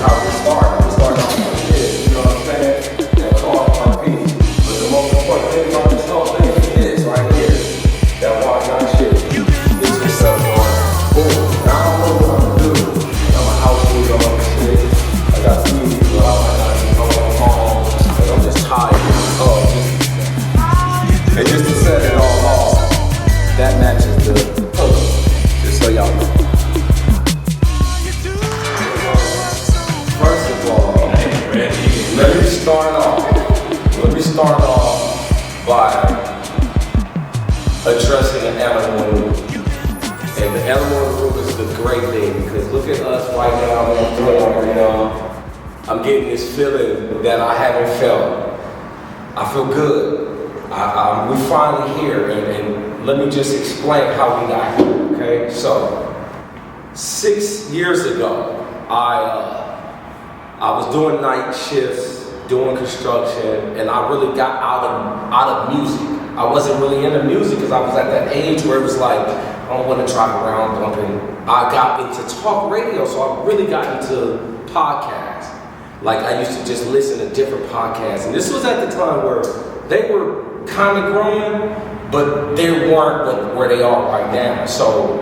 how we started. We started off with shit, you know what I'm saying? That called RP. But the most important thing about this whole thing is right here. That why not shit. Get yourself going. Boom. Now I don't know what I'm gonna do. I'm a house food on this shit. I got TV, but I might not be going home. Cause I'm just tired. And just to set it all off, that matches the pillow. Just so y'all know. First of all, let me start off by addressing the animal in the room. And the animal in the room is the great thing, because look at us right now, I'm getting this feeling that I haven't felt. I feel good. We finally here, and let me just explain how we got here, okay? So, 6 years ago, I was doing night shifts, doing construction, and I really got out of music. I wasn't really into music because I was at that age where it was like, I don't want to drive around bumping. I got into talk radio, so I really got into podcasts. Like I used to just listen to different podcasts, and this was at the time where they were kind of growing, but they weren't where they are right now. So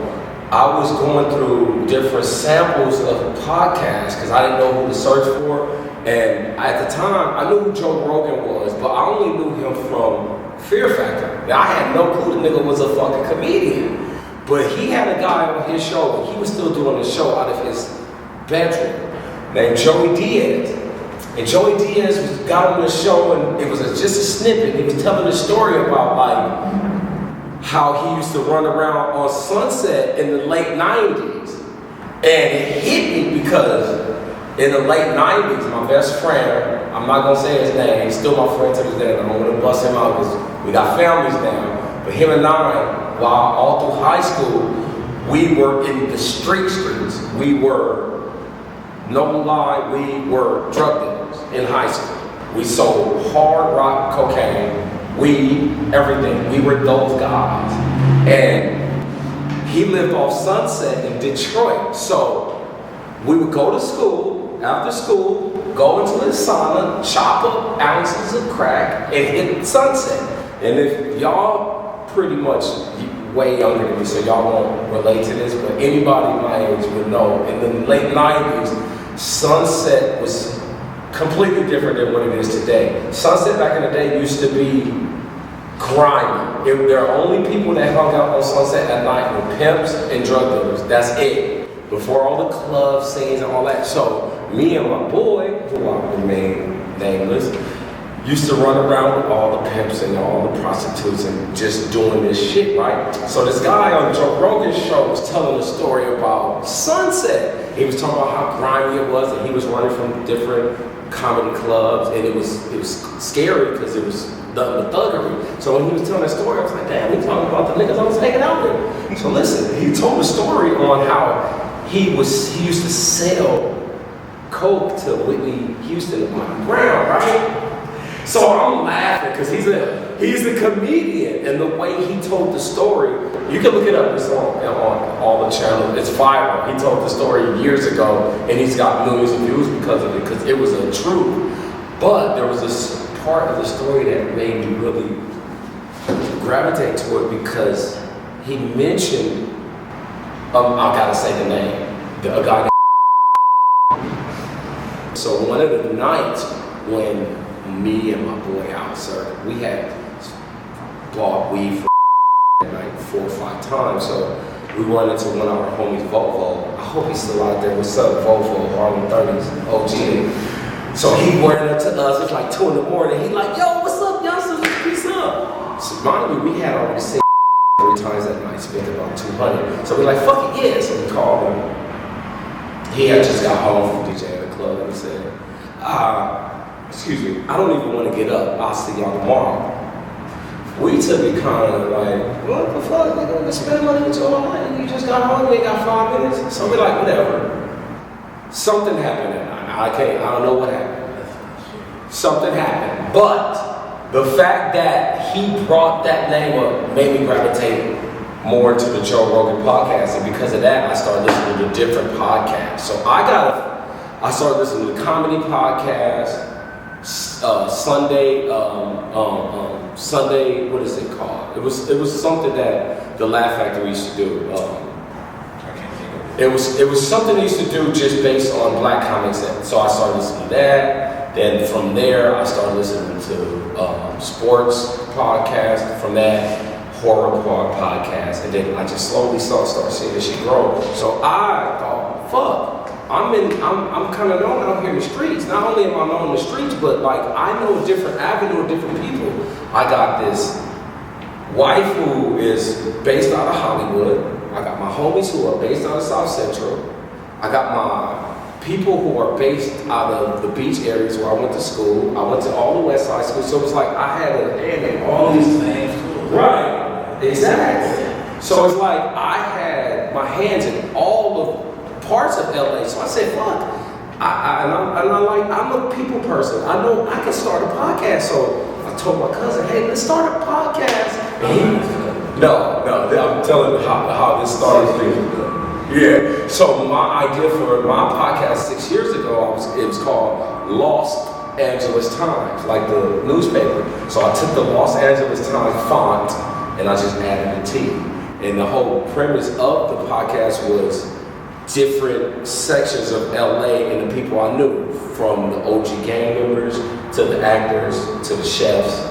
I was going through different samples of podcasts because I didn't know who to search for. And at the time, I knew who Joe Rogan was, but I only knew him from Fear Factor. Now, I had no clue the nigga was a fucking comedian. But he had a guy on his show, and he was still doing the show out of his bedroom, named Joey Diaz. And Joey Diaz got on the show, and it was just a snippet. He was telling a story about like how he used to run around on Sunset in the late 90s. And it hit me because in the late 90s, my best friend, I'm not gonna say his name, he's still my friend to this day, and I'm gonna bust him out because we got families now. But him and I, while all through high school, we were in the streets. We were, no lie, we were drug dealers in high school. We sold hard rock cocaine, weed, everything. We were those guys. And he lived off Sunset in Detroit. So we would go to school, after school, go into the sauna, chop up ounces of crack, and hit Sunset. And if y'all pretty much way younger than me, so y'all won't relate to this, but anybody my age would know, in the late 90s, Sunset was completely different than what it is today. Sunset back in the day used to be grimy. There are only people that hung out on Sunset at night were pimps and drug dealers. That's it. Before all the club scenes and all that. So me and my boy, who I remain nameless, used to run around with all the pimps and all the prostitutes and just doing this shit, right? So this guy on Joe Rogan's show was telling a story about Sunset. He was talking about how grimy it was, and he was running from different comedy clubs, and it was scary because it was nothing but thuggery. So when he was telling that story, I was like, damn, he's talking about the niggas I was hanging out with. So listen, he told a story on how he used to sell coke to Whitney Houston and Bobby Brown, right? So I'm laughing because he's a comedian, and the way he told the story, you can look it up. It's on all the channels. It's viral. He told the story years ago, and he's got millions of views because of it, because it was a truth. But there was this part of the story that made me really gravitate to it because he mentioned, I gotta say the name, a guy named. So one of the nights when me and my boy out, sir, we had bought weed for like 4 or 5 times. So we run into one of our homies, Volvo. I hope he's still out there. What's up, Volvo? Harlem 30s, OG. So he running up to us. It's like 2 in the morning. He like, yo, what's up, youngsters? Peace up. So mind you, we had already seen 3 times that night, spent about 200. So we're like, fuck it, yeah. So we called him. He had just got home from DJing at the club, and he said, excuse me, I don't even want to get up. I'll see y'all tomorrow. We took it kind of like, what the fuck? They're going to spend money with you all night. You just got home, you ain't got 5 minutes. So we're like, whatever. Something happened that night. I don't know what happened. Something happened. But the fact that he brought that name up made me gravitate more into the Joe Rogan podcast. And because of that, I started listening to different podcasts. So I got I started listening to comedy podcasts. Sunday, what is it called? It was something that the Laugh Factory used to do. I can't think of it. It was something they used to do just based on black comics. So I started listening to that. Then from there, I started listening to sports podcasts. From that, horror podcast, and then I just slowly started seeing this shit grow. So I thought, fuck. I'm kind of known out here in the streets. Not only am I known in the streets, but like I know a different avenue of different people. I got this wife who is based out of Hollywood. I got my homies who are based out of South Central. I got my people who are based out of the beach areas where I went to school. I went to all the West Side schools. So it was like I had a hand in all these things. Right, exactly. So it's like I had my hands in all of parts of LA. So I said, fuck. I'm a people person. I know I can start a podcast. So I told my cousin, hey, let's start a podcast. And no, I'm telling you how this started. Yeah. So my idea for my podcast 6 years ago, it was called Los Angeles Times, like the newspaper. So I took the Los Angeles Times font and I just added a T. And the whole premise of the podcast was different sections of LA and the people I knew, from the OG gang members to the actors to the chefs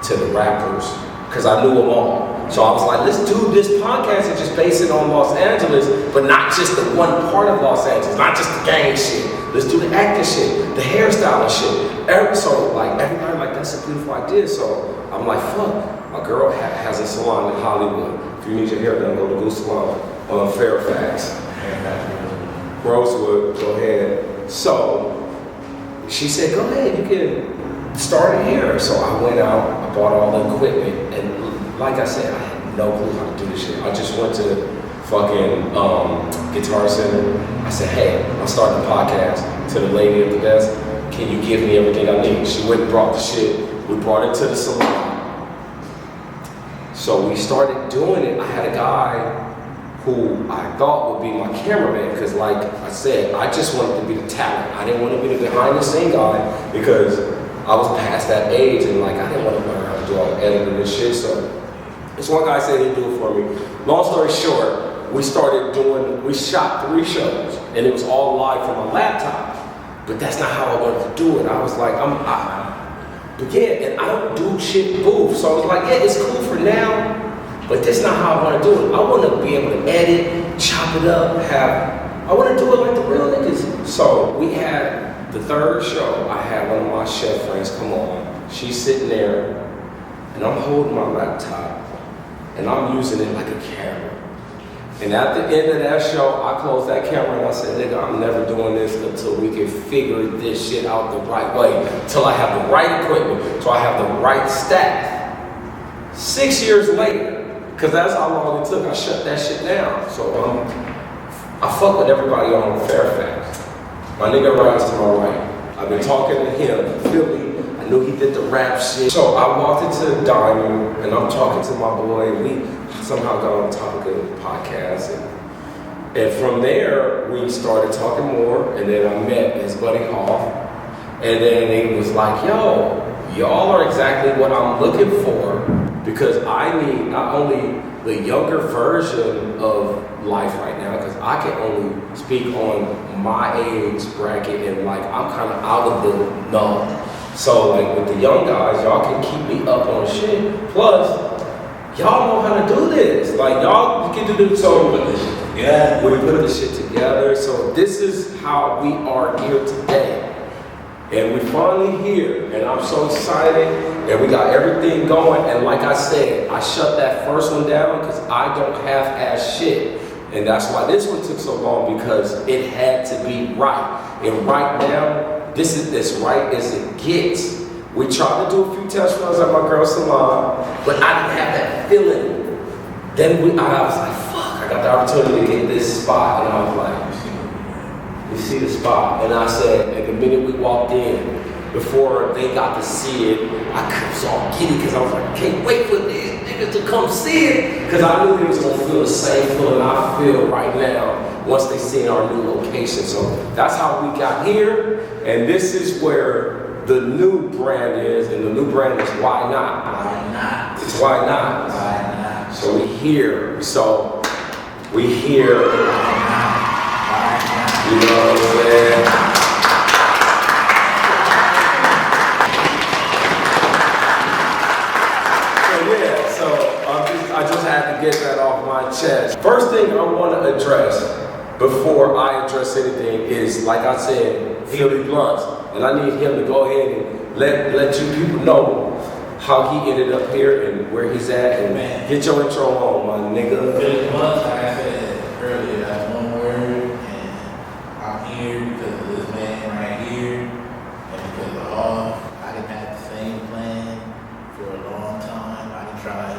to the rappers, because I knew them all. So I was like, let's do this podcast and just base it on Los Angeles, but not just the one part of Los Angeles, not just the gang shit. Let's do the acting shit, the hairstyling shit. So like everybody like, that's a beautiful idea. So I'm like, fuck, my girl has a salon in Hollywood. If you need your hair done, go to Goose Salon on Fairfax. Rosewood, go ahead. So she said, go ahead, you can start it here. So I went out, I bought all the equipment, and like I said, I had no clue how to do this shit. I just went to fucking Guitar Center. I said, hey, I'm starting a podcast. To the lady at the desk, can you give me everything I need? She went and brought the shit. We brought it to the salon. So we started doing it. I had a guy who I thought would be my cameraman, because like I said, I just wanted to be the talent. I didn't want to be the behind the scene guy, because I was past that age and like I didn't want to learn how to do all the editing and shit. So this one guy said he'd do it for me. Long story short, we shot 3 shows and it was all live from my laptop. But that's not how I wanted to do it. I was like, and I don't do shit booth. So I was like, yeah, it's cool for now, but that's not how I want to do it. I want to be able to edit, chop it up, I want to do it like the real niggas. So we had the 3rd show. I had one of my chef friends come on. She's sitting there, and I'm holding my laptop, and I'm using it like a camera. And at the end of that show, I closed that camera and I said, nigga, I'm never doing this until we can figure this shit out the right way, until I have the right equipment, so I have the right staff. 6 years later, because that's how long it took, I shut that shit down. So I fuck with everybody on Fairfax. My nigga rides to my right. I've been talking to him, Philly. I knew he did the rap shit. So I walked into Diamond and I'm talking to my boy, and we somehow got on the topic of the podcast. And from there, we started talking more, and then I met his buddy Hall. And then he was like, yo, y'all are exactly what I'm looking for, because I need not only the younger version of life right now, because I can only speak on my age bracket, and like I'm kind of out of the know. So like with the young guys, y'all can keep me up on shit. Plus, y'all know how to do this. Like y'all can do this. So yeah, we put this shit together. So this is how we are here today. And we finally here, and I'm so excited, and we got everything going. And like I said, I shut that first one down because I don't half-ass shit. And that's why this one took so long, because it had to be right. And right now, this is as right as it gets. We tried to do a few test runs at my girl's salon, but I didn't have that feeling. Then I was like, fuck, I got the opportunity to get this spot. And I was like, you see the spot? And I said, and the minute we walked in, before they got to see it, I was all giddy, because I was like, can't wait for these niggas to come see it. Because I knew they was going to feel the same feeling I feel right now. once they seen our new location. So that's how we got here, and this is where the new brand is, and the new brand is Why Not. Why not? It's Why Not. Why not? So we here. So we here. Why not? Why not? You know what I'm saying? I just had to get that off my chest. First thing I want to address before I address anything is, like I said, Phillyblunts, and I need him to go ahead and let you people know how he ended up here and where he's at, and get your intro on, my nigga. Phillyblunts, like I said earlier, that's one word, and I'm here because of this man right here, and because of all. I didn't have the same plan for a long time. I done tried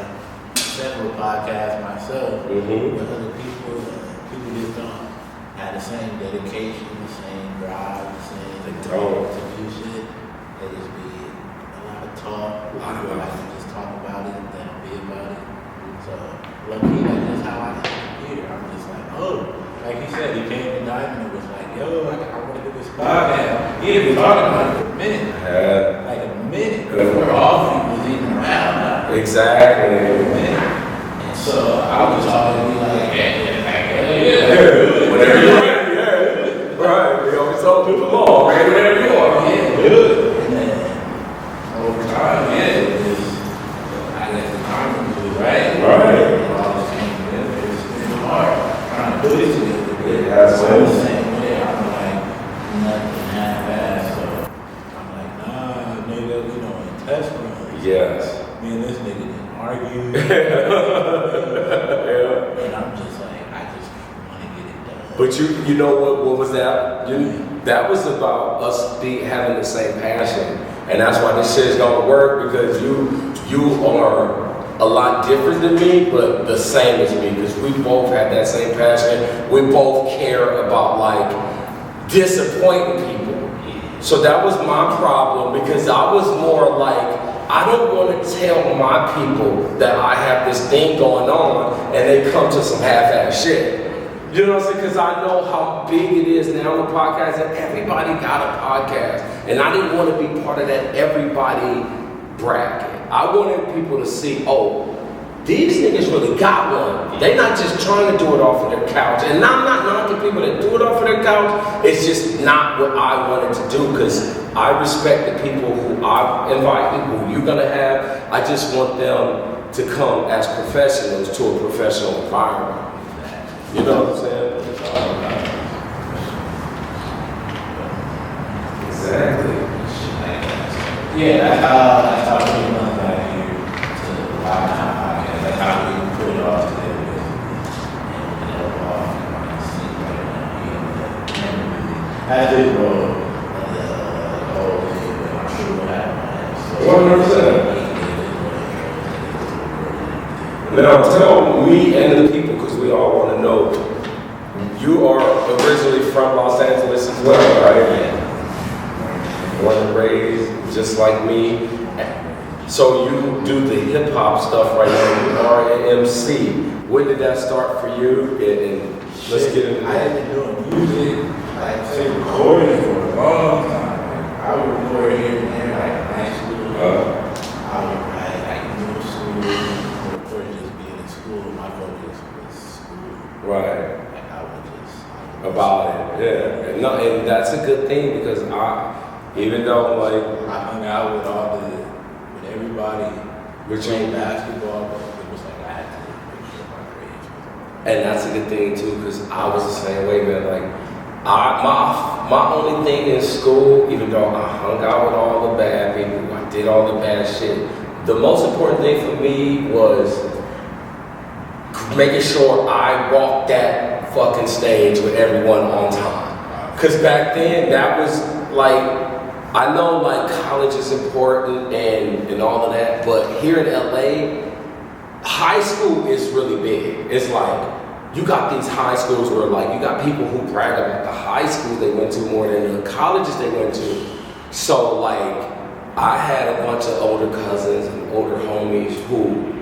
several podcasts myself with other people, and people just don't have the same dedication, the same drive, the same to do shit. They just be a lot of talk. People like to just talk about it and they don't be about it. So lucky that's how I ended here. I'm just like, oh, like he said, he came to Diamond and was like, yo, I want to do this podcast. He had been talking about it for a minute. Like a minute before all of you was even around. Exactly. And so I was always like, whatever you're ready, right. We always tell people, ready whenever you are. Good. And then over time, it was, I guess the timing was right. And all this came together. It's been hard trying to put it together. So the same way, I'm like, nothing half-assed. So I'm like, nah, nigga, we don't test runs. Yes. Me and this nigga didn't argue. And I'm just like, I just want to get it done. But you know what was that? That was about us having the same passion, and that's why this shit is gonna work, because you are a lot different than me, but the same as me, because we both have that same passion. We both care about like disappointing people. So that was my problem, because I was more like, I don't want to tell my people that I have this thing going on and they come to some half-ass shit. You know what I'm saying? Because I know how big it is now with podcasts, and everybody got a podcast. And I didn't want to be part of that everybody bracket. I wanted people to see, oh, these niggas really got one. They're not just trying to do it off of their couch. And I'm not knocking people that do it off of their couch. It's just not what I wanted to do, because I respect the people who I invite, who you're gonna have. I just want them to come as professionals to a professional environment. You know what I'm saying? Exactly. Yeah, that's how we run back here to the Why Not podcast. That's how we put it all together. And it all seems like as it roll, the whole thing, I'm sure what happened. 100%. Now tell me and the people, because we all want to know, you are originally from Los Angeles as well, right? Born and raised, just like me. So you do the hip hop stuff right now. You are an MC. When did that start for you? And let's get into I had been doing music, like say recording for a long time. I would record here and there, like high school. I would write like middle school, or just being in school. My focus was school. Right. Like I would just about it, yeah. And, no, and that's a good thing, because even though like I hung out with everybody, between basketball, but it was like I had to make sure my grades was on. and that's a good thing too, because I was the same way, man. Like my only thing in school, even though I hung out with all the bad people, I did all the bad shit, the most important thing for me was making sure I walked that fucking stage with everyone on time. Because back then, that was like, I know like college is important and all of that, but here in LA, high school is really big. It's like, you got these high schools where like, you got people who brag about the high school they went to more than the colleges they went to. So like, I had a bunch of older cousins and older homies who,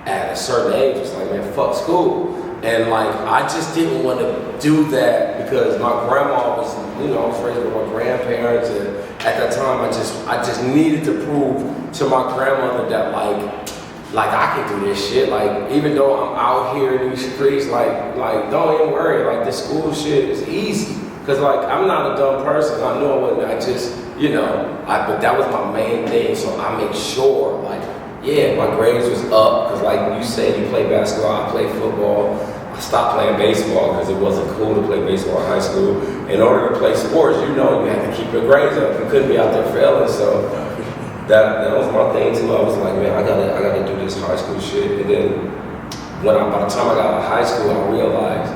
at a certain age, was like, man, fuck school. And like, I just didn't want to do that because my grandma was, I was raised with my grandparents, and at that time, I just needed to prove to my grandmother that like I can do this shit. Like, even though I'm out here in these streets, like don't even worry. Like, this school shit is easy. Cause like, I'm not a dumb person. I know I wasn't. I just, but that was my main thing. So I make sure, like, yeah, my grades was up. Cause like you said, you play basketball, I play football. I stopped playing baseball because it wasn't cool to play baseball in high school. In order to play sports, you had to keep your grades up. You couldn't be out there failing. So that was my thing too. I was like, man, I gotta do this high school shit. And then by the time I got out of high school, I realized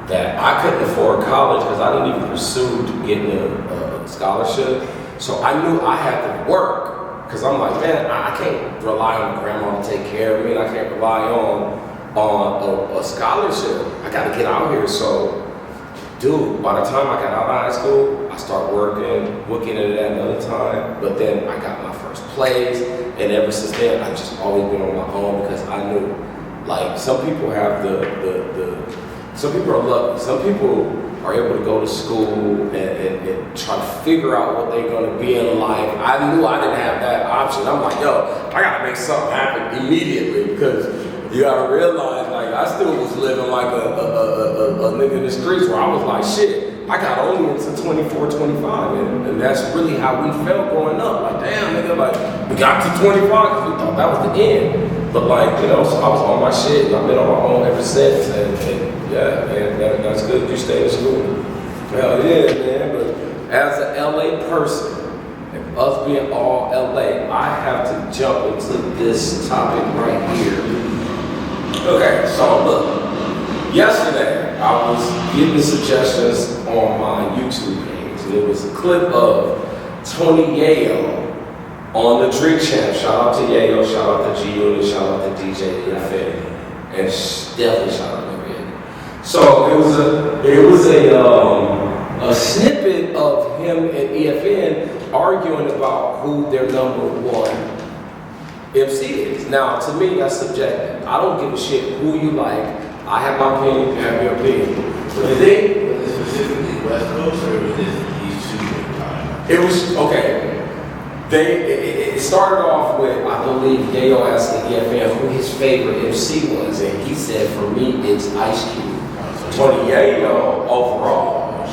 that I couldn't afford college because I didn't even pursue getting a scholarship. So I knew I had to work because I'm like, man, I can't rely on grandma to take care of me. And I can't rely on a scholarship. I got to get out here. So, dude, by the time I got out of high school, I started working, looking into that another time. But then I got my first plays, and ever since then, I've just always been on my own because I knew, like, some people have some people are lucky. Some people are able to go to school and try to figure out what they're going to be in life. I knew I didn't have that option. I'm like, yo, I got to make something happen immediately because you got to realize, like, I still was living like a nigga in the streets where I was like, shit, I got only until 24, 25. And that's really how we felt growing up. Like, damn, nigga, like, we got to 25 because we thought that was the end. But like, so I was on my shit and I've been on my own ever since. And yeah, man, that's good. You stay in school. Hell yeah, man. But as an LA person, and us being all LA, I have to jump into this topic right here. Okay, so look, yesterday I was getting suggestions on my YouTube page, and it was a clip of Tony Yayo on the Drink Champ. Shout out to Yayo, shout out to G Unit, shout out to DJ Infinity, and definitely shout out to Red. So it was a snippet of him and EFN arguing about who their number one MC is. Now, to me, that's subjective. I don't give a shit who you like. I have my opinion, you have your opinion. But Was it specifically West Coast or was this these two? It was, okay. It started off with, I believe, Yayo asking EFN who his favorite MC was, and he said, for me, it's Ice Cube. Tony Yayo overall.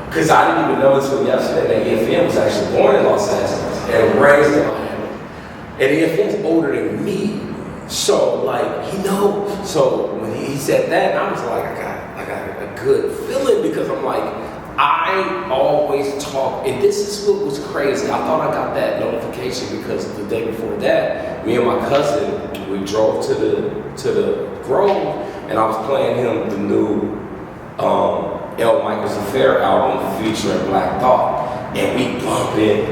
Because I didn't even know until yesterday that EFN was actually born in Los Angeles and raised in Miami. And EFN's older than me. So, like, he knows. So, when he said that, I was like, I got a good feeling because I'm like, I always talk, and this is what was crazy. I thought I got that notification because the day before that, me and my cousin, we drove to the Grove, and I was playing him the new L. Michael's Affair album featuring Black Thought, and we bumping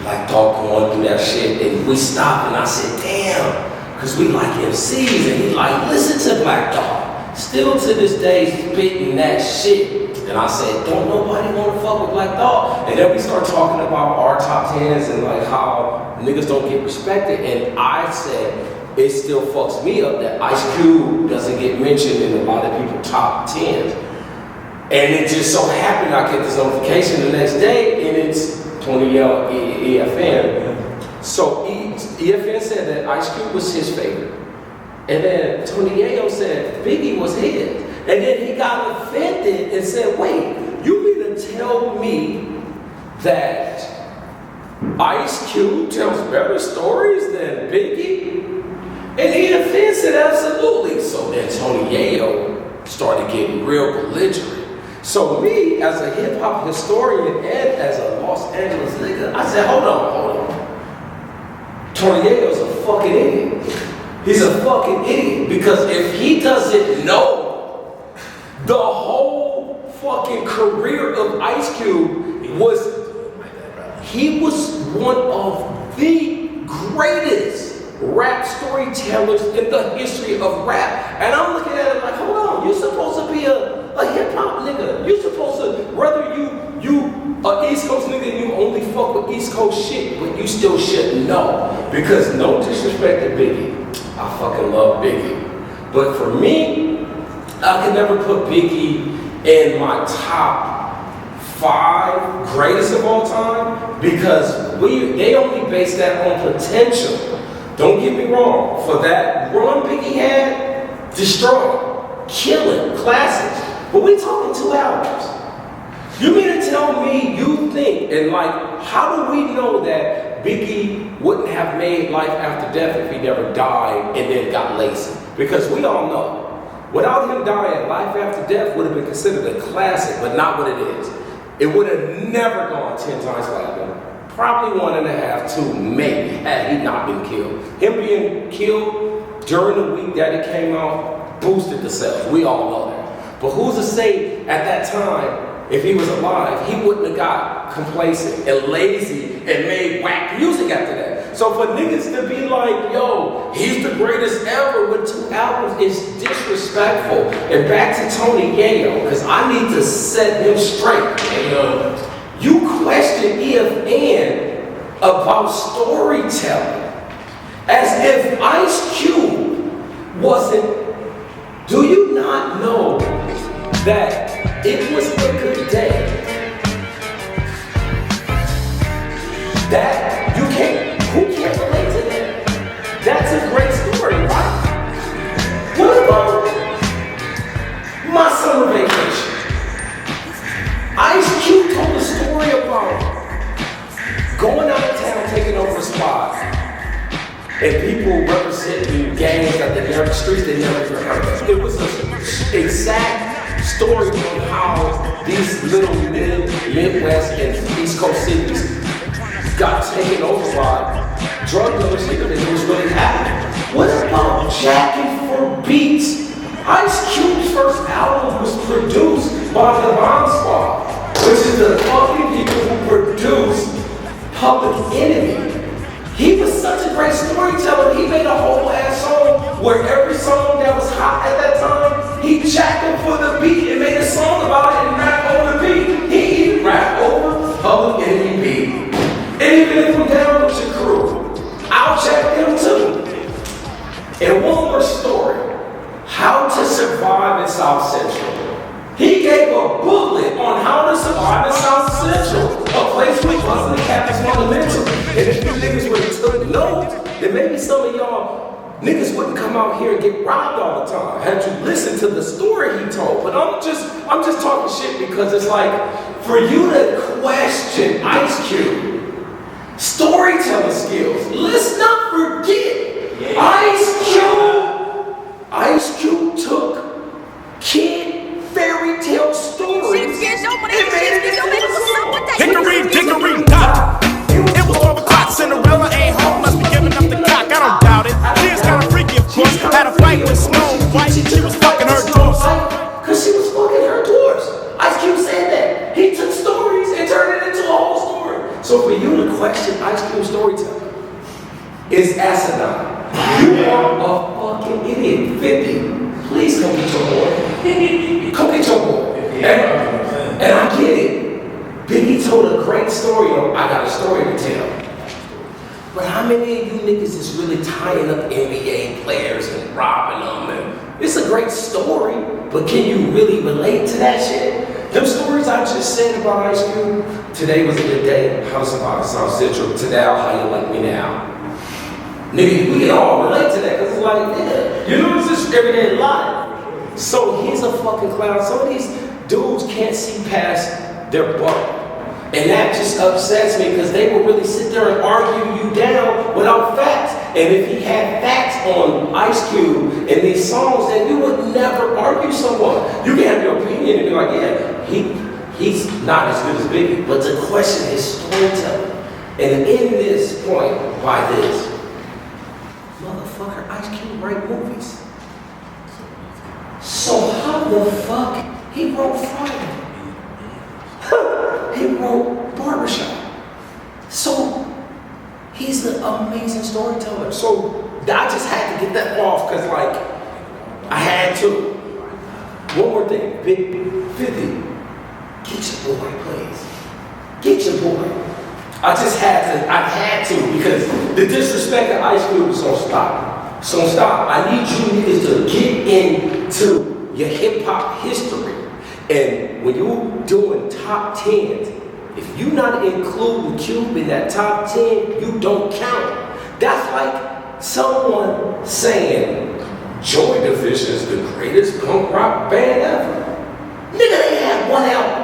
Black Thought going through that shit, and we stopped, and I said, damn, because we like MCs, and he like, listen to Black Thought. Still to this day, spitting that shit. And I said, don't nobody want to fuck with Black Thought. And then we start talking about our top 10s and like how niggas don't get respected. And I said, it still fucks me up that Ice Cube doesn't get mentioned in a lot of people's top 10s. And it just so happened I get this notification the next day and it's Tony EFN. So EFN said that Ice Cube was his favorite. And then Tony Yayo said Biggie was his. And then he got offended and said, wait, you mean to tell me that Ice Cube tells better stories than Biggie? And EFN said, absolutely. So then Tony Yayo started getting real belligerent. So me, as a hip-hop historian and as a Los Angeles nigga, I said, hold on. Tony Yayo's a fucking idiot. He's a fucking idiot because if he doesn't know the whole fucking career of Ice Cube he was one of the greatest rap storytellers in the history of rap. And I'm looking at it like, hold on, you're supposed to be a hip-hop nigga. You're supposed to, whether you a East Coast nigga, you only fuck with East Coast shit, but you still should know. Because no disrespect to Biggie. I fucking love Biggie. But for me, I could never put Biggie in my top 5 greatest of all time because they only base that on potential. Don't get me wrong. For that run Biggie had, destroy, killing, classics. But we talking 2 albums. You mean to tell me you think, and like, how do we know that Biggie wouldn't have made Life After Death if he never died and then got lazy? Because we all know, without him dying, Life After Death would have been considered a classic, but not what it is. It would have never gone 10 times platinum. Probably 1.5, 2, maybe, had he not been killed. Him being killed during the week that it came out boosted the sales. We all know that. But who's to say at that time, if he was alive, he wouldn't have got complacent and lazy and made whack music after that. So for niggas to be like, yo, he's the greatest ever with 2 albums is disrespectful. And back to Tony Yayo, because I need to set him straight. Yayo, you question EFN about storytelling as if Ice Cube wasn't. Do you not know that it was a good day? That you can't, who can't relate to that? That's a great story, right? What about my summer vacation? Ice Cube told a story about going out of town, taking over a spot, and people representing gangs that they never, streets they never even heard of. It was an exact story on how these little Midwest and East Coast cities got taken over by drug dealers thinking that it was really happening. What about Jacking for Beats? Ice Cube's first album was produced by the Bomb Squad, which is the fucking people who produced Public Enemy. He was such a great storyteller, he made a whole ass song where every song that was hot at that time, he jacked for the beat and made a song about it and rapped over the beat. He even rapped over Public Enemy beat. And even if I'm down with your crew, I'll jack them too. And one more story. How to survive in South Central. He gave a booklet on how to survive in South Central, a place we wasn't the campus monumental. And if you niggas would have took notes, then maybe some of y'all niggas wouldn't come out here and get robbed all the time. Had you listened to the story he told. But I'm just talking shit because it's like, for you to question Ice Cube, storytelling skills, let's not forget, Ice Cube took kid fairy tale stories and made it into a song. Hickory, dock. It was 12 o'clock, Cinderella ain't home, must be giving up the cock, I don't doubt it. She is kinda freaky, of course, had a fight with Snow White, she was fucking her dwarfs. Cause she was fucking her dwarfs. Ice Cube said that. He took stories and turned it into a whole story. So for you to question Ice Cube's storytelling is asinine. You are a fucking idiot. 50, please come get your boy. Come get your boy. And I get it. Biggie told a great story on I Got a Story to Tell. But how many of you niggas is really tying up NBA players and robbing them? And it's a great story, but can you really relate to that shit? Them stories I just said about Ice Cube, today was a good day, how to survive in South Central, today how you like me now. Nigga, we can all relate to that, because it's like, yeah, you know, it's just everyday life. So he's a fucking clown. Some of these dudes can't see past their butt. And that just upsets me, because they will really sit there and argue you down without facts. And if he had facts on Ice Cube and these songs, then you would never argue someone. You can have your opinion and be like, yeah, he's not as good as Biggie, but to question his storytelling. And in this point, by this, motherfucker, Ice Cube write movies. So how the fuck he wrote Friday? He wrote Barbershop. So he's an amazing storyteller. So I just had to get that off because like I had to. One more thing, Big 50, get your boy, please. Get your boy. I had to because the disrespect of Ice Cube is gonna stop. So stop. I need you niggas to get into your hip hop history. And when you're doing top 10s, if you're not including Cube in that top 10, you don't count. That's like someone saying Joy Division is the greatest punk rock band ever. Nigga, they had one album.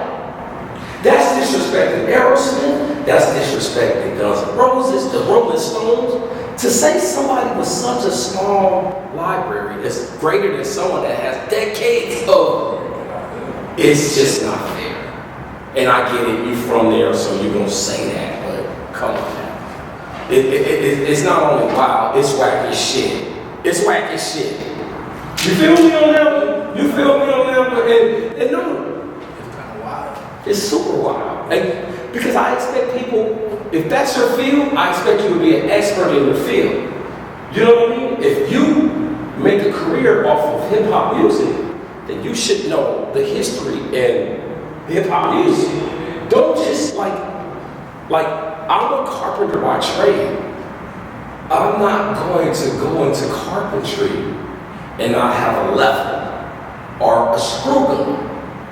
That's disrespecting Aerosmith. That's disrespecting Guns N' Roses, the Rolling Stones. To say somebody with such a small library is greater than someone that has decades of, it's just not fair. And I get it, you from there, so you're gonna say that, but come on now. It's not only wild, it's wacky shit. It's wacky shit. You feel me on that one? You feel me on that one? And no, It's kind of wild. it's super wild. And because I expect people, if that's your field, I expect you to be an expert in the field. You know what I mean? If you make a career off of hip hop music, then you should know the history in hip hop music. Don't just like I'm a carpenter by trade. I'm not going to go into carpentry and not have a level or a screw gun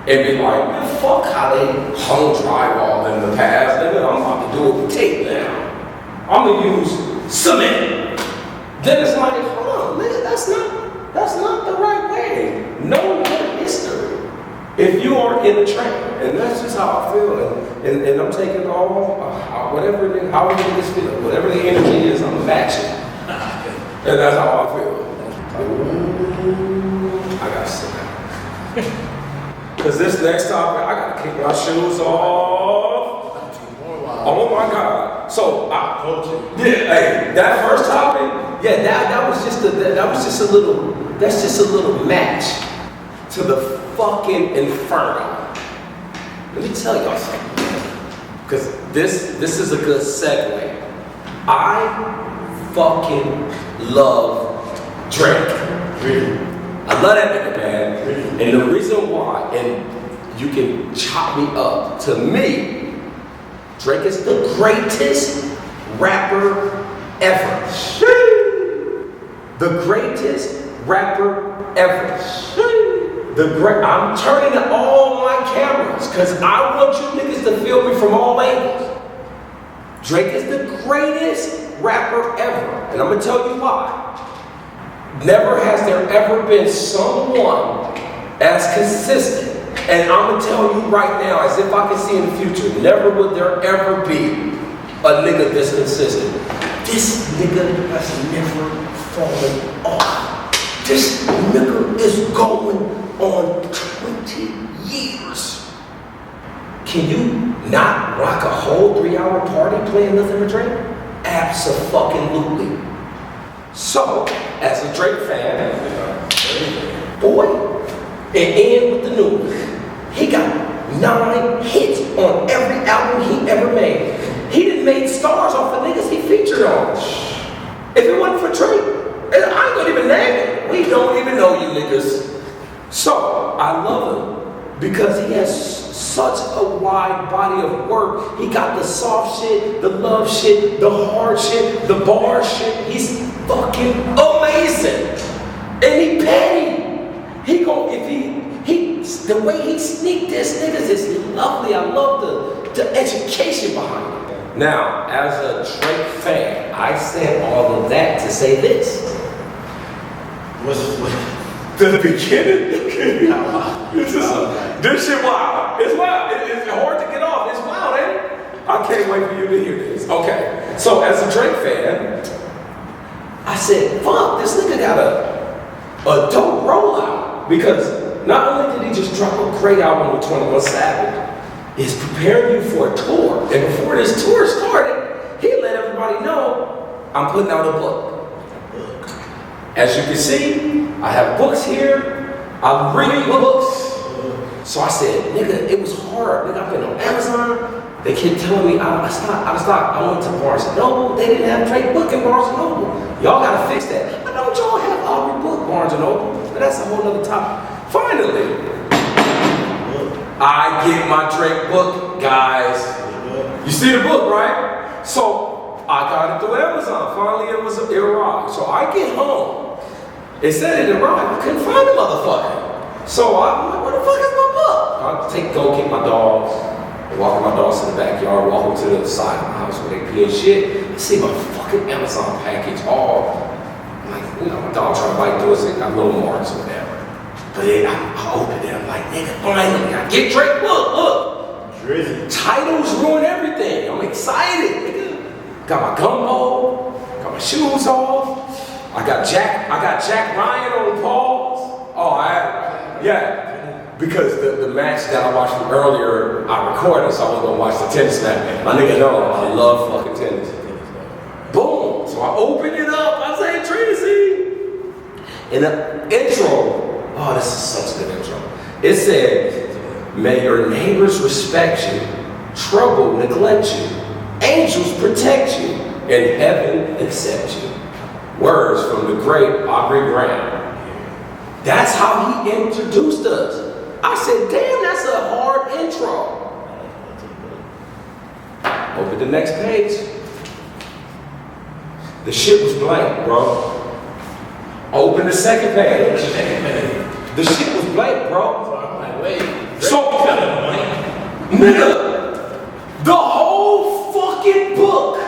and be like, man, fuck how they hung drywall in the past. Nigga, I'm about to do it with tape now. I'm gonna use cement. Then it's like, hold on, nigga, that's not the right way. Know your history if you are in the train. And that's just how I feel. And I'm taking all, whatever, how niggas feel, whatever the energy is, I'm matching. And that's how I feel. I gotta sit down. Because this next topic, I gotta kick my shoes off. Oh my God. So, hey, that first topic, yeah, that was just a little match to the fucking inferno. Let me tell y'all something. Because this is a good segue. I fucking love Drake. I love that nigga, man. And the reason why, and you can chop me up, to me, Drake is the greatest rapper ever. The greatest rapper ever. I'm turning all my cameras because I want you niggas to feel me from all angles. Drake is the greatest rapper ever. And I'm gonna tell you why. Never has there ever been someone as consistent. And I'm gonna tell you right now, as if I can see in the future, never would there ever be a nigga this consistent. This nigga has never fallen off. This nigga is going on 20 years. Can you not rock a whole 3-hour party playing nothing but Drake? Abso-fucking-lutely. So, as a Drake fan, boy, and end with the news. He got 9 hits on every album he ever made. He done made stars off the niggas he featured on. If it wasn't for Drake, I ain't gonna even name it. We don't even know you niggas. So, I love him because he has such a wide body of work. He got the soft shit, the love shit, the hard shit, the bar shit. He's fucking amazing. And he petty. He gon' the way he sneak this niggas is lovely. I love the education behind it. Now, as a Drake fan, I said all of that to say this. The beginning? This shit wild. It's wild. It's hard to get off. It's wild, ain't it? I can't wait for you to hear this. Okay, so as a Drake fan, I said, fuck, this nigga got a dope rollout. Because not only did he just drop a great album with 21 Savage, he's preparing you for a tour. And before this tour started, he let everybody know, I'm putting out a book. As you can see, I have books here. I read books. So I said, nigga, it was hard. Nigga, I've been on Amazon. They kept telling me out of stock. I went to Barnes & Noble. They didn't have Drake book in Barnes & Noble. Y'all gotta fix that. I know y'all have every book, Barnes & Noble, but that's a whole nother topic. Finally, I get my Drake book, guys. You see the book, right? So I got it through Amazon. Finally, it arrived. So I get home. It said it arrived. I couldn't find the motherfucker. So I'm like, where the fuck is my book? Go get my dogs, walk my dogs to the backyard, walk them to the side of the house where they pee and shit. I see my fucking Amazon package all, like, my dog trying to bite through it, got little marks or whatever. But then I opened it, I'm like, nigga, finally, I get Drake, look. Drizzy. Titles ruin everything. I'm excited, nigga. Got my gumbo, got my shoes off. I got Jack Ryan on pause. Because the match that I watched from earlier, I recorded, so I was gonna watch the tennis match. My nigga know I love fucking tennis. Boom. So I open it up, I say Tracy. In the intro, this is such a good intro. It said, may your neighbors respect you, trouble neglect you, angels protect you, and heaven accept you. Words from the great Aubrey Graham. That's how he introduced us. I said, damn, that's a hard intro. Open the next page. The shit was blank, bro. Open the second page. The shit was blank, bro. So I'm like, wait. So, nigga, the whole fucking book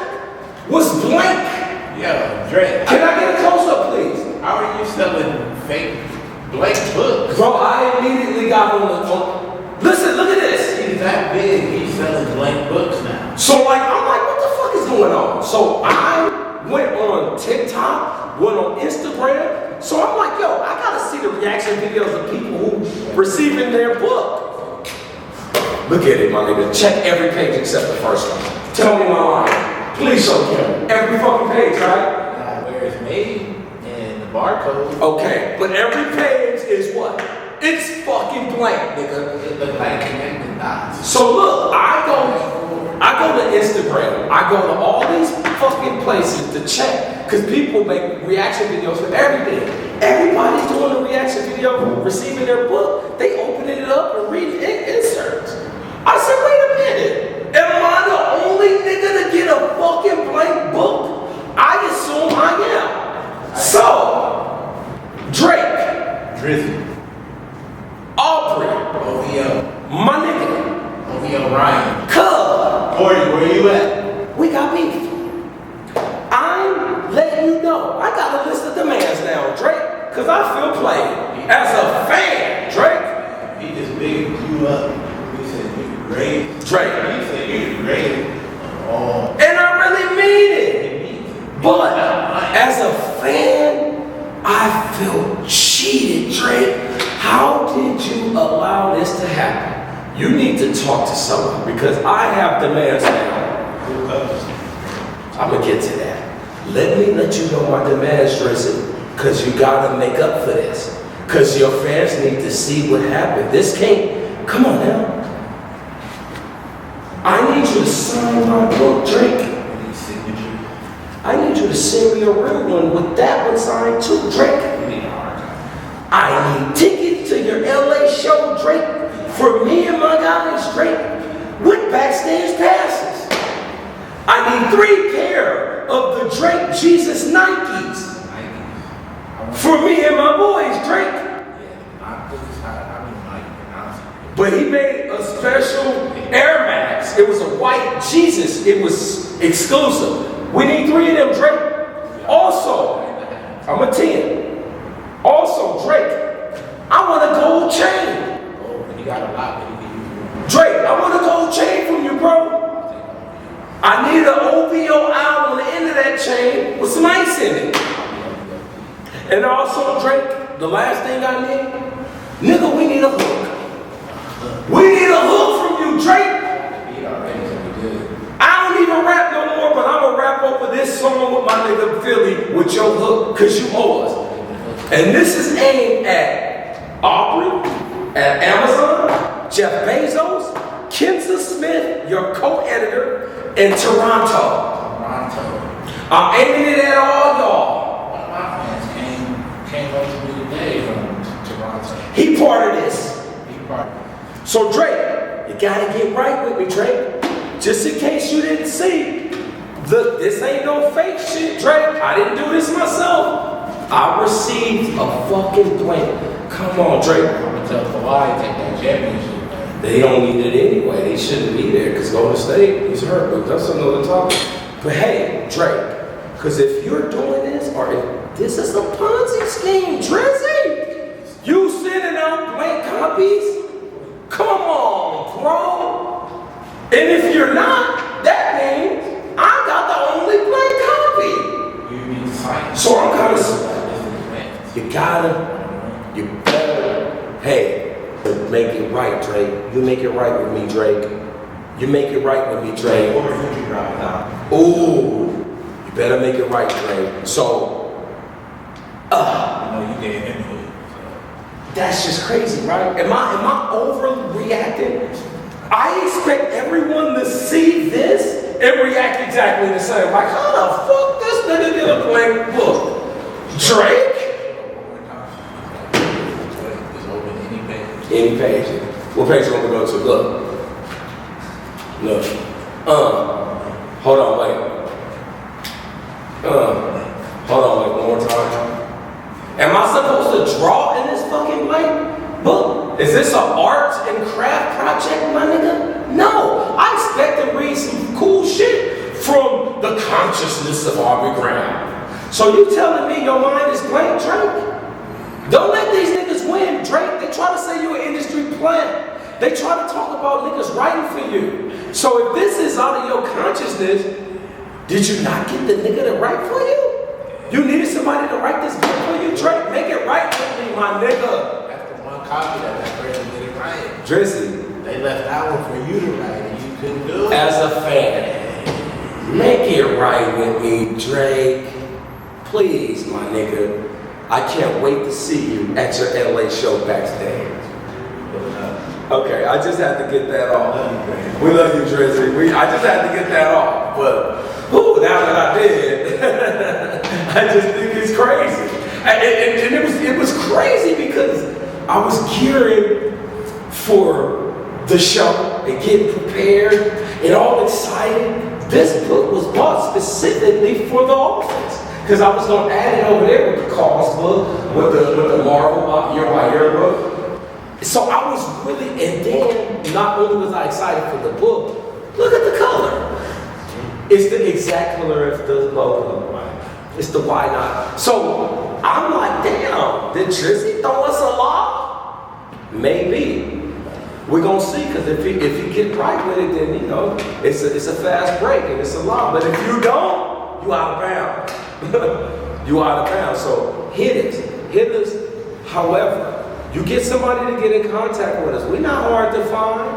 was blank. Yo, Drake. Can I get a close-up, please? How are you selling fake blank books? Bro, I immediately got on the phone. Listen, look at this. He's that big. He's selling blank books now. So, I'm like, what the fuck is going on? So, I went on TikTok, went on Instagram. So, I'm like, yo, I gotta see the reaction videos of people who receiving their book. Look at it, my nigga. Check every page except the first one. Tell me my line. Please show me every fucking page, right? Now, where it's made and the barcode. Okay, but every page is what? It's fucking blank, nigga. It look like connected dots. So look, I go to Instagram. I go to all these fucking places to check, because people make reaction videos for everything. Everybody's doing a reaction video, receiving their book. They opening it up and reading inserts. I said, wait a minute. Am I the only nigga to get a fucking blank book? I assume I am. So, Drake. Drizzy. Aubrey. OVO. My nigga. OVO Ryan. Cub. Corey, where you at? We got beef. I'm letting you know. I got a list of demands now, Drake, because I feel played. As a fan, Drake. He just big you up. He said you great. Drake. He said you great. Oh. And I really mean it. But as a fan, I feel cheated, Drake. How did you allow this to happen? You need to talk to someone, because I have demands now. I'm gonna get to that. Let me let you know my demands, Drizzy, because you gotta make up for this. Because your fans need to see what happened. This can't, come on now. I need you to sign my book, Drake. I need you to send me a real one with that one signed too, Drake. I need tickets to your LA show, Drake, for me and my guys, Drake, with backstage passes. I need 3 pair of the Drake Jesus Nikes for me and my boys, Drake. But he made a special Air Max. It was a white Jesus. It was exclusive. We need 3 of them, Drake. Also, I'm a 10. Also, Drake, I want a gold chain. Oh, you got a lot, but you can use. Drake, I want a gold chain from you, bro. I need an OVO owl on the end of that chain with some ice in it. And also, Drake, the last thing I need, nigga, we need a hook. We need a hook from you, Drake. I don't even rap no more, but I'm gonna rap over this song with my nigga Philly with your hook, cause you owe us. And this is aimed at Aubrey, at Amazon, Jeff Bezos, Kenza Smith, your co-editor, and Toronto. I'm aiming it at all y'all. One of my fans came up to me today from Toronto. He part of this. He part of it. So Drake, you gotta get right with me, Drake. Just in case you didn't see, this ain't no fake shit, Drake. I didn't do this myself. I received a fucking blank. Come on, Drake. tell Kawhi to take that championship. They don't need it anyway. They shouldn't be there because Golden State, he's hurt, but that's another topic. But hey, Drake, because if you're doing this, or if this is a Ponzi scheme, Drizzy, you sending out blank copies? Come on, bro. And if you're not, that means I got the only blank copy. You need to sign. So I'm kind of, you better, hey, make it right, Drake. You make it right with me, Drake. You make it right with me, Drake. What if you drop it down? Ooh, you better make it right, Drake. So, I know you gave him food. that's just crazy, right? Am I overreacting? I expect everyone to see this and react exactly the same. Like, how the fuck this nigga get a blank book? Drake? Just open any page. Any page. What page you want to go to? Look. Hold on, wait. Hold on, wait, one more time. Am I supposed to draw in this fucking blank book? Is this an art and craft project, my nigga? No, I expect to read some cool shit from the consciousness of Aubrey Graham. So you telling me your mind is blank, Drake? Don't let these niggas win, Drake. They try to say you're an industry plant. They try to talk about niggas writing for you. So if this is out of your consciousness, did you not get the nigga to write for you? You needed somebody to write this book for you, Drake. Make it right with me, my nigga. That's the one copy that person didn't write. Drizzy, They left that one for you to write and you couldn't do it. as a fan, make it right with me, Drake. Please, my nigga. I can't wait to see you at your LA show backstage. Okay, I just had to get that off. We love you, Drizzy. I just had to get that off. But now that I did, I just think it's crazy. And it was crazy because I was gearing for the show and getting prepared and all excited. This book was bought specifically for the office. Because I was going to add it over there with the Cause book, with the Marvel year by year book. So I was really, and then not only was I excited for the book, look at the color. It's the exact color of the logo. It's the why not. So I'm like, damn, did Drizzy throw us a lob? Maybe. We're going to see, because if he get right with it, then, you know, it's a fast break and it's a lob. But if you don't, you out of bounds. You out of bounds. So hit us. However, you get somebody to get in contact with us. We're not hard to find.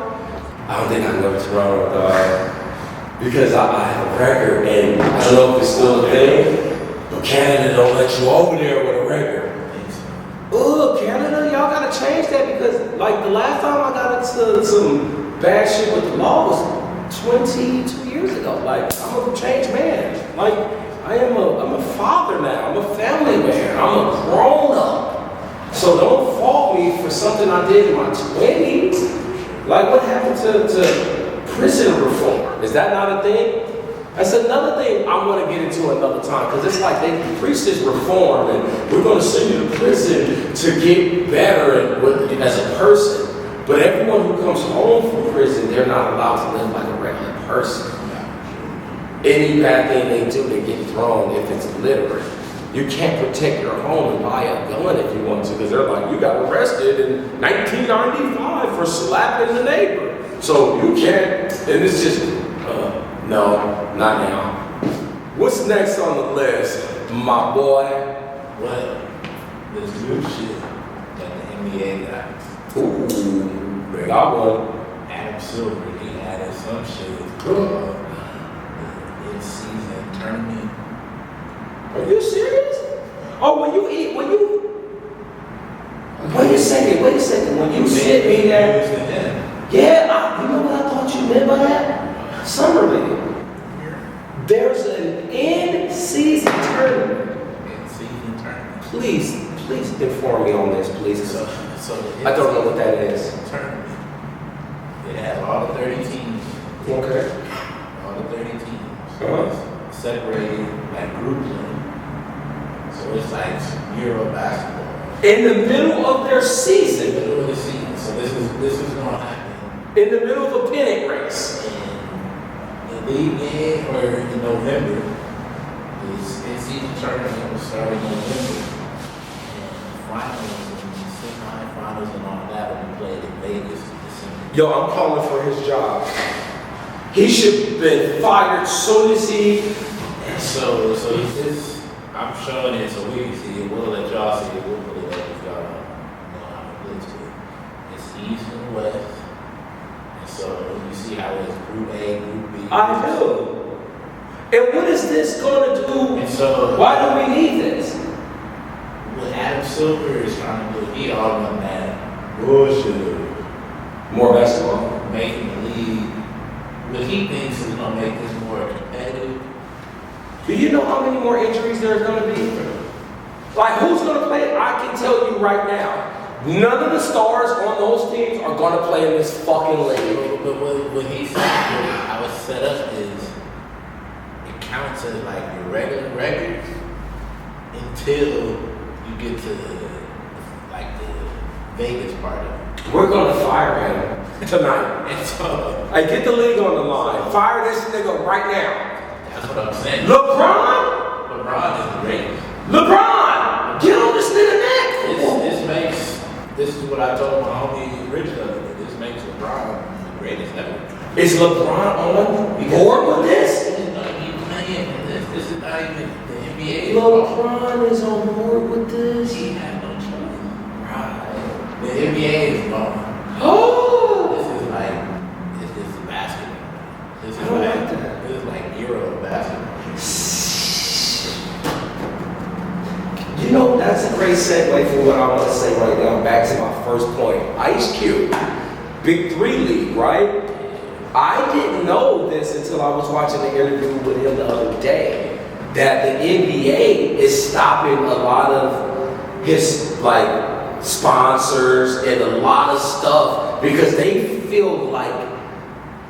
I don't think I know Toronto, dog. Because I have a record, and I don't know if it's still a thing, but Canada don't let you over there with a record. Oh, Canada, y'all gotta change that, because like the last time I got into some bad shit with the law was 22 years ago. Like, I'm a changed man. Like, I'm a father now. I'm a family man. I'm a grown up. So don't fault me for something I did in my 20s. Like, what happened to prison reform? Is that not a thing? That's another thing I want to get into another time, because it's like they preach this reform and we're going to send you to prison to get better as a person. But everyone who comes home from prison, they're not allowed to live like a regular person. Any bad thing they do, they get thrown if it's illiterate. You can't protect your home and buy a gun if you want to, because they're like, you got arrested in 1995 for slapping the neighbor. So you can't, and it's just, no, not now. What's next on the list, my boy? What? This new shit that the NBA got. Ooh, they got one. Adam Silver, he added some shit. In-season tournament. Are you serious? Oh, wait a second. When you sent me that, yeah, you know what I thought you meant by that? Summer League. There's an in-season tournament. In-season tournament. Please inform me on this, please. So I don't know what that is. Tournament. It has all the 30 teams. Okay. All the 30 teams. Uh-huh. Separated like group play. So it's like Euro basketball. In the middle of their season. Middle of the season. in the middle of a pennant race. And the league game, or in November, is in-season tournament will start in November. And finals and semi-finals and all that will be played in Vegas in December. Yo, I'm calling for his job. He should have been fired soon as he. And so this, I'm showing it so we can see it. We'll let y'all see it. We'll put it up if y'all know how to list it. It's East and West. And so you see how it's Group A, Group B. I do. And what is this going to do? And so why do we need this? What Adam Silver is trying to do, he all on that bullshit. More basketball. Making the league. What he thinks is going to make this more competitive. Do you know how many more injuries there's going to be? Like, who's going to play? I can tell you right now, none of the stars on those teams are going to play in this fucking league. But what he said, how it's set up is, it counts as like your regular records until you get to the Vegas part of it. We're going to fire him tonight. And so, I get the league on the line. Fire this nigga right now. that's what I'm saying. LeBron is great. LeBron! Get on this nigga neck! This is what I told my homie Rich the other day. This makes LeBron the greatest ever. Is LeBron on board with this? This is not even playing this. This is not even the NBA. LeBron is on board with this? He had no choice. Right. The NBA is gone. Oh! This is basketball. This is like Euro basketball. You know, that's a great segue for what I want to say right now. Back to my first point. Ice Cube, Big 3 League, right? I didn't know this until I was watching the interview with him the other day, that the NBA is stopping a lot of his, like, sponsors and a lot of stuff because they feel like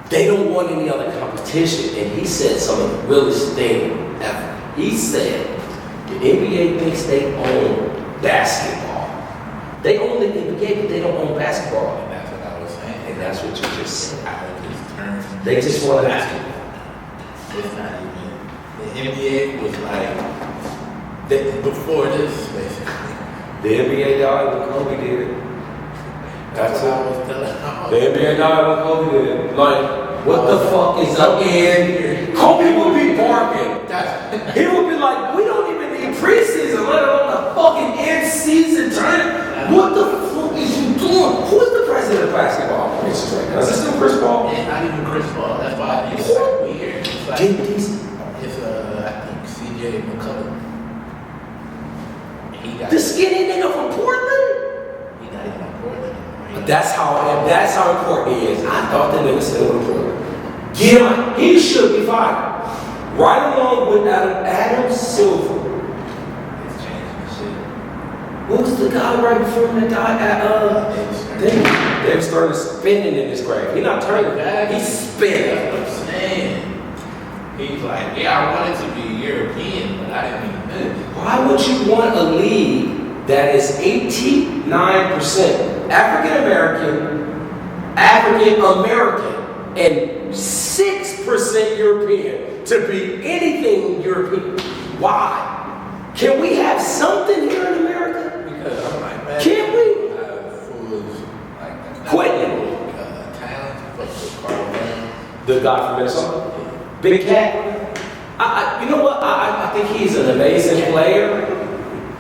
they don't want any other competition. And he said some of the realest thing ever. He said, the NBA thinks they own basketball. They own the NBA, but they don't own basketball. And that's what I was saying. And that's what you just said. They just want basketball. It's not even. The NBA was like, before this, basically. The NBA died when Kobe did. That's what I was telling The NBA died when Kobe did. Like, what the fuck is up in? Kobe would be barking. He would be like, we don't even need preseason, let alone the fucking end-season tournament. What the fuck is you doing? Who's the president of basketball? Is this still Chris Paul? It's not even Chris Paul. That's why it's like weird. It's like, It's I think CJ McCollum. the skinny nigga from Portland? He not even on Portland. Right? That's how important he is. I thought that nigga still in Portland. Get him. He should be fired. Right along with Adam Silver. It's changing the shit. What was the guy right before him that died at They started spinning in his grave. He's not turning back, he's spinning. That's what I'm saying. He's like, yeah, I wanted to be European, but I didn't even know. Why would you want a league that is 89% African American, and 6% European to be anything European? Why? Can we have something here in America? Because I'm like, man, can we? Fools like Quitting. Talent, but The guy from Minnesota? Big Cat? You know what? I think he's an amazing player.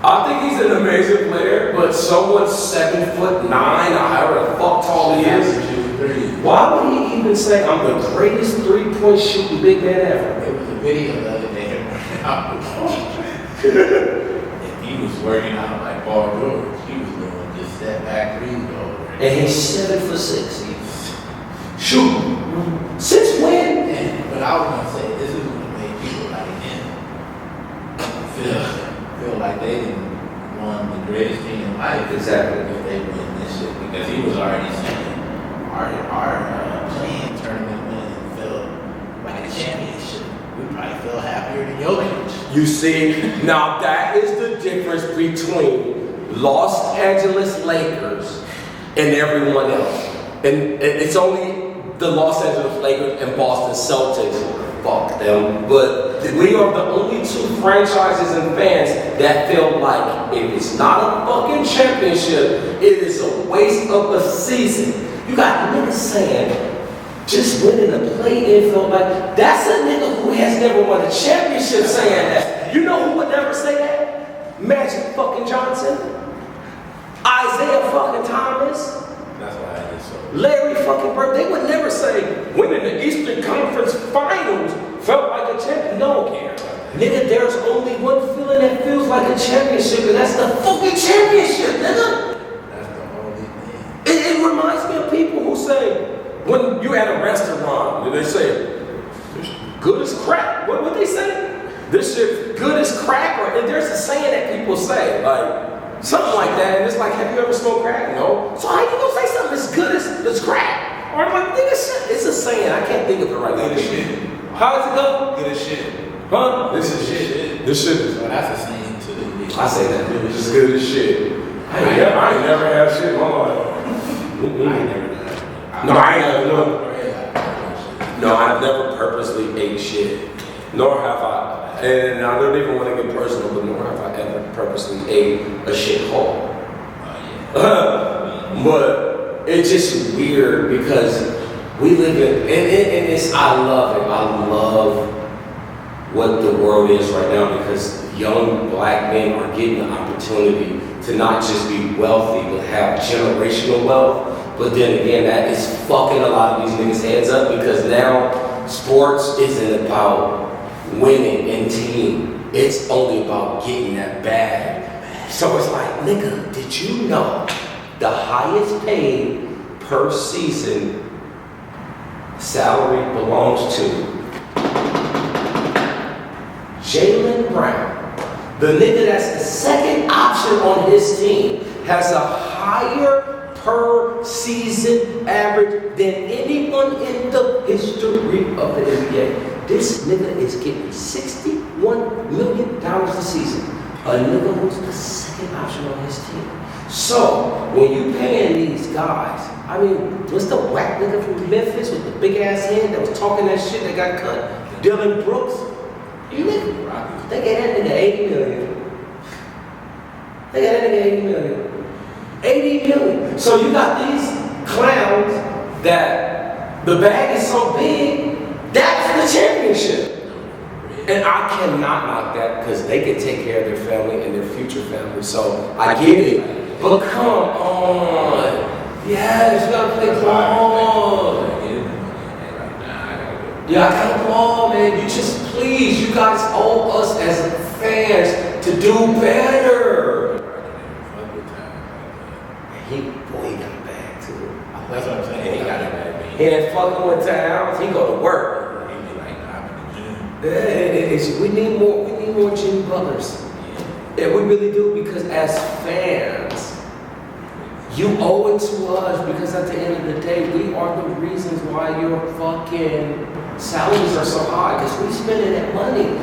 I think he's an amazing player, but someone 7'9", or however the fuck tall he is. Why would he even say I'm the greatest three-point shooting big man ever? There was a video the other day and he was working out like Paul George. He was doing just step back threes over. And he's 7'6". Shoot. Since when? But I was gonna say this is what made people like him feel like they didn't won the greatest thing in life. Exactly. If they win this shit, because he was already saying our playing tournament win felt like a championship. We probably feel happier than Jokic. You see, now that is the difference between Los Angeles Lakers and everyone else. And it's only the Los Angeles Lakers and Boston Celtics. Fuck them. But we are the only two franchises and fans that feel like if it's not a fucking championship, it is a waste of a season. You got niggas saying just winning the play-in felt like that's a nigga who has never won a championship saying that. You know who would never say that? Magic fucking Johnson, Isaiah fucking Thomas. That's why I get so. Larry fucking Bird, they would never say winning the Eastern Conference Finals felt like a champion. No, nigga, there's only one feeling that feels like a championship, and that's the fucking championship, nigga. That's the only thing. It reminds me of people who say, when you at a restaurant, they say, good as crack. What they say? This shit good as crack, or there's a saying that people say, like, something like that, and it's like, have you ever smoked crack? No. So how you gonna say something as good as crack? Or I'm like, nigga, shit. It's a saying. I can't think of it right now. Good as shit. How does it go? Good as shit. Huh? This is shit. This shit is. Well, that's a saying too. I say that. It's good as shit. I ain't never had shit in my life. I ain't never done that. No, I ain't never. No, I've never purposely ate shit. Nor have I, and I don't even want to get personal, but nor have I ever purposely ate a shit hole. But it's just weird because we live in, and it's, I love it. I love what the world is right now because young black men are getting the opportunity to not just be wealthy, but have generational wealth. But then again, that is fucking a lot of these niggas' heads up because now sports isn't about winning in team. It's only about getting that bag. So it's like, nigga, did you know the highest paid per season salary belongs to Jaylen Brown? The nigga that's the second option on his team has a higher per season average than anyone in the history of the NBA. This nigga is getting $61 million a season. A nigga who's the second option on his team. So, when you paying these guys, I mean, what's the whack nigga from Memphis with the big ass head that was talking that shit that got cut? Dylan Brooks? You nigga, they gave that nigga 80 million. They got that nigga 80 million. 80 million. So you got these clowns that the bag is so big, that's the championship. And I cannot knock that because they can take care of their family and their future family. So I get it. But come on. Yes, you gotta play ball. Yeah, I gotta ball, man. You just please, you guys owe us as fans to do better. He got a bag too. That's what I'm saying. He got a bag. He ain't fucking with towns. He go to work. He be like, nah, I'm in the gym. We need more Jimmy Butlers. Yeah, we really do because as fans, you owe it to us because at the end of the day, we are the reasons why your fucking salaries are so high because we spending that money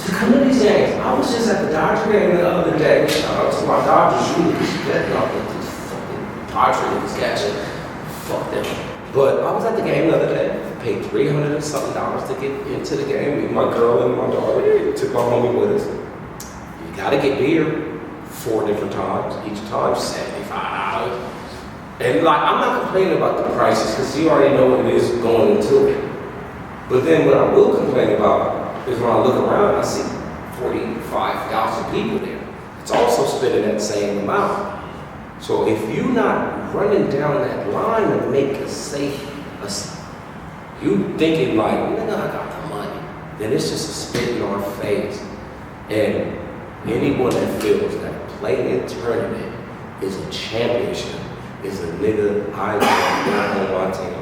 to come to these games. I was just at the Dodger game the other day. Shout out to my Dodgers. You betting off with these fucking Dodgers niggas catching. Fuck them. But I was at the game the other day. Paid $300 and something to get into the game. Me, my girl, and my daughter. Took my homie with us. You gotta get beer 4 different times. Each time $75. And like, I'm not complaining about the prices because you already know what it is going into it. But then what I will complain about is when I look around, I see 45,000 people there. It's also spending that same amount. So if you're not running down that line to make a safe, you thinking like, nigga, I got the money, then it's just a spit in our face. And anyone that feels that playing in tournament is a championship is a nigga I don't want on my team.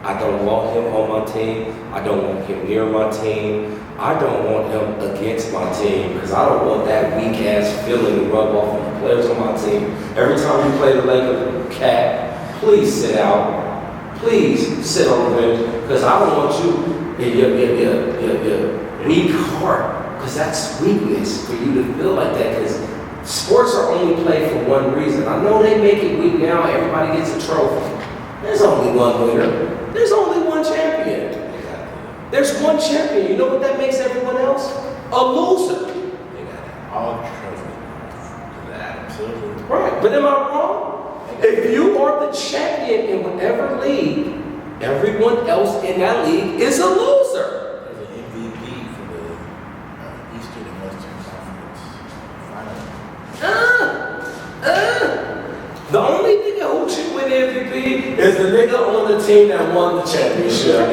I don't want him on my team. I don't want him near my team. I don't want him against my team because I don't want that weak ass feeling to rub off on the players on my team. Every time you play the Lakers, cat, please sit out. Please sit on the bench because I don't want you in your weak heart because that's weakness for you to feel like that because sports are only played for one reason. I know they make it weak now. Everybody gets a trophy. There's only one winner. There's only one champion. There's one champion. You know what that makes everyone else? A loser. They got all the trophies. Adam Silver. Right, but am I wrong? If you are the champion in whatever league, everyone else in that league is a loser. There's an MVP for the Eastern and Western Conference Final. The only nigga who should win MVP is the nigga on the team that won the championship.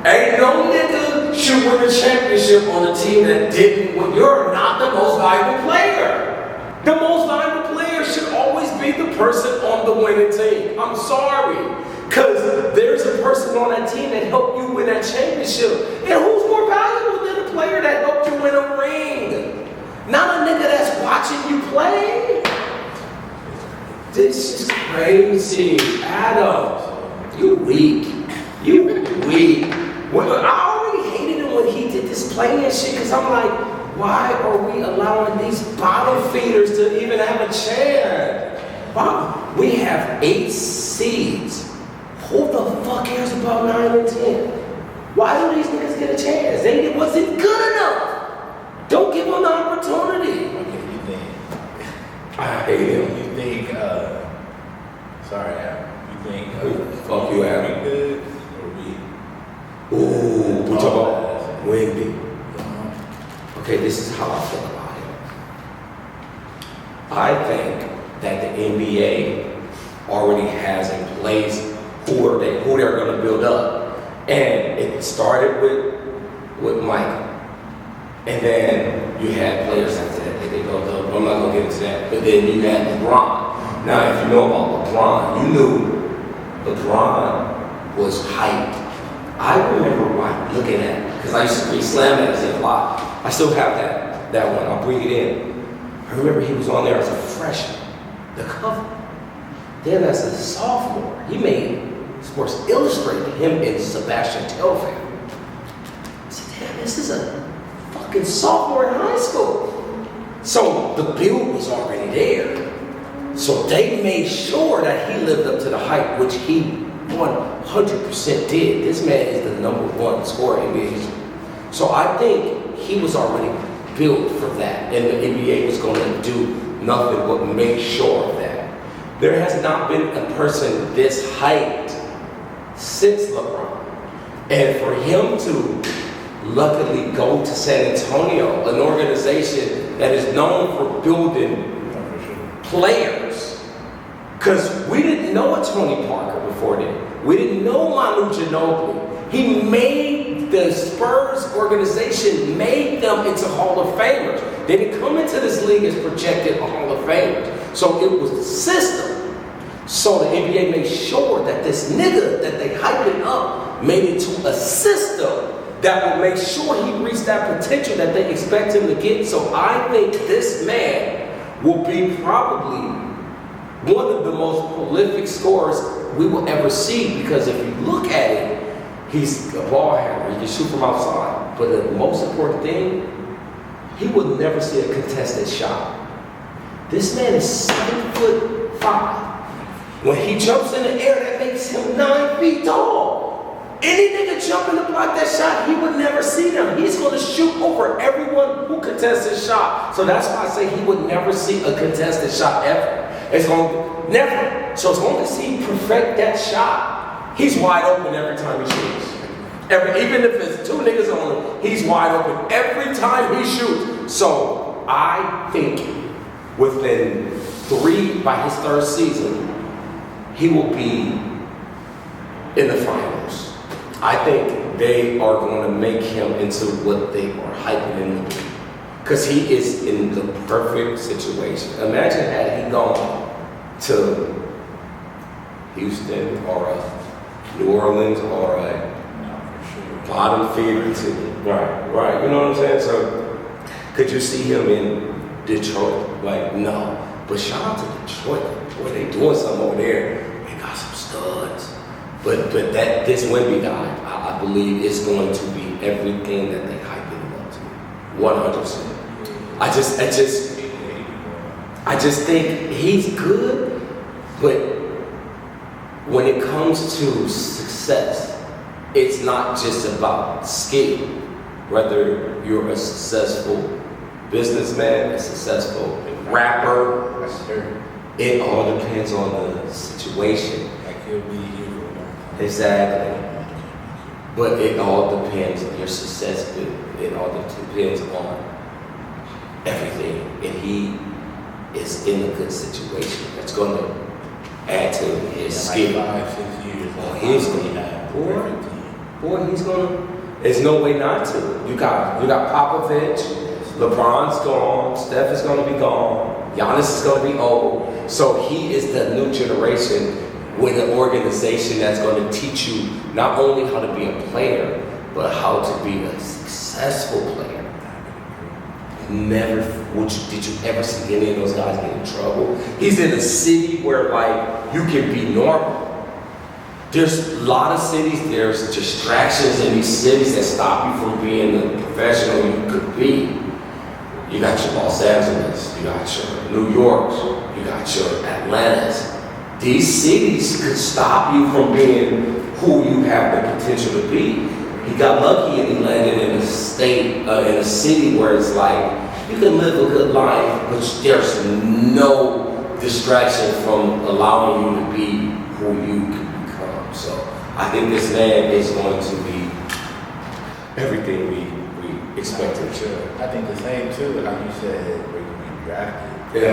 Ain't no nigga should win the championship on a team that didn't win. You're not the most valuable player. The most valuable player should always be the person on the winning team. I'm sorry. Because there's a person on that team that helped you win that championship. And who's more valuable than the player that helped you win a ring? Not a nigga that's watching you play. This is crazy. Adam, you weak. You weak. Well, I already hated him when he did this playing shit because I'm like, why are we allowing these bottom feeders to even have a chance? Wow. We have 8 seeds. Who the fuck cares about 9 and 10? Why do these niggas get a chance? It wasn't good enough. Don't give them the opportunity. Okay, you think? I hate him. You think? Sorry, Adam. You think? Fuck you, Adam. We good or we? Ooh, we talk about Wendy. Okay, this is how I feel about it. I think that the NBA already has in place who they're going to build up. And it started with Michael. And then you had players after that. They built up. I'm not going to get into that. But then you had LeBron. Now, if you know about LeBron, you knew LeBron was hyped. I remember looking at it, because I used to read Slam Magazine a lot. I still have that one. I'll bring it in. I remember he was on there as a freshman, the cover. Then as a sophomore, he made Sports Illustrated, him and Sebastian Telfair. I said, damn, this is a fucking sophomore in high school. So the build was already there. So they made sure that he lived up to the hype, which he 100% did. This man is the #1 scorer in the NBA. So I think he was already built for that, and the NBA was going to do nothing but make sure of that. There has not been a person this hyped since LeBron. And for him to luckily go to San Antonio, an organization that is known for building players, because we didn't know a Tony Parker before then. We didn't know Manu Ginobili. He made the Spurs organization, made them into Hall of Famers. They didn't come into this league as projected Hall of Famers. So it was the system. So the NBA made sure that this nigga that they hyping up made it to a system that will make sure he reached that potential that they expect him to get. So I think this man will be probably one of the most prolific scorers we will ever see, because if you look at it, he's a ball handler. He can shoot from outside. But the most important thing, he will never see a contested shot. This man is 7'5". When he jumps in the air, that makes him 9 feet tall. Any nigga jumping to block that shot, he would never see them. He's going to shoot over everyone who contests his shot. So that's why I say he would never see a contested shot ever. It's going to never. So as long as he perfect that shot, he's wide open every time he shoots. Even if it's 2 niggas on him, he's wide open every time he shoots. So I think within 3, by his 3rd season, he will be in the finals. I think they are going to make him into what they are hyping him to be, because he is in the perfect situation. Imagine had he gone to Houston or New Orleans or a bottom feeder team. Right. You know what I'm saying? So could you see him in Detroit? Like, no. But shout out to Detroit. Boy, they doing something over there. They got some studs. But that this Wemby guy, I believe, is going to be everything that they hype him up to. 100%. I just think he's good, but when it comes to success, it's not just about skill. Whether you're a successful businessman, a successful rapper, it all depends on the situation. Like he'll be here for a long time. Exactly. But it all depends on your success. It all depends on everything. And he is in a good situation that's going to add to his skill. Like 5-6 years. He's going to he's going to. There's no way not to. You got Popovich, LeBron's gone, Steph is going to be gone, Giannis is going to be old. So he is the new generation with an organization that's going to teach you not only how to be a player, but how to be a successful player. Did you ever see any of those guys get in trouble? He's in a city where like you can be normal. There's a lot of cities, there's distractions in these cities that stop you from being the professional you could be. You got your Los Angeles, you got your New Yorks, you got your Atlantas. These cities could stop you from being who you have the potential to be. He got lucky and he landed in a state, in a city where it's like, you can live a good life, but there's no distraction from allowing you to be who you can become. So I think this man is going to be everything we expect him to. I think the same too, how you said where you be drafted. It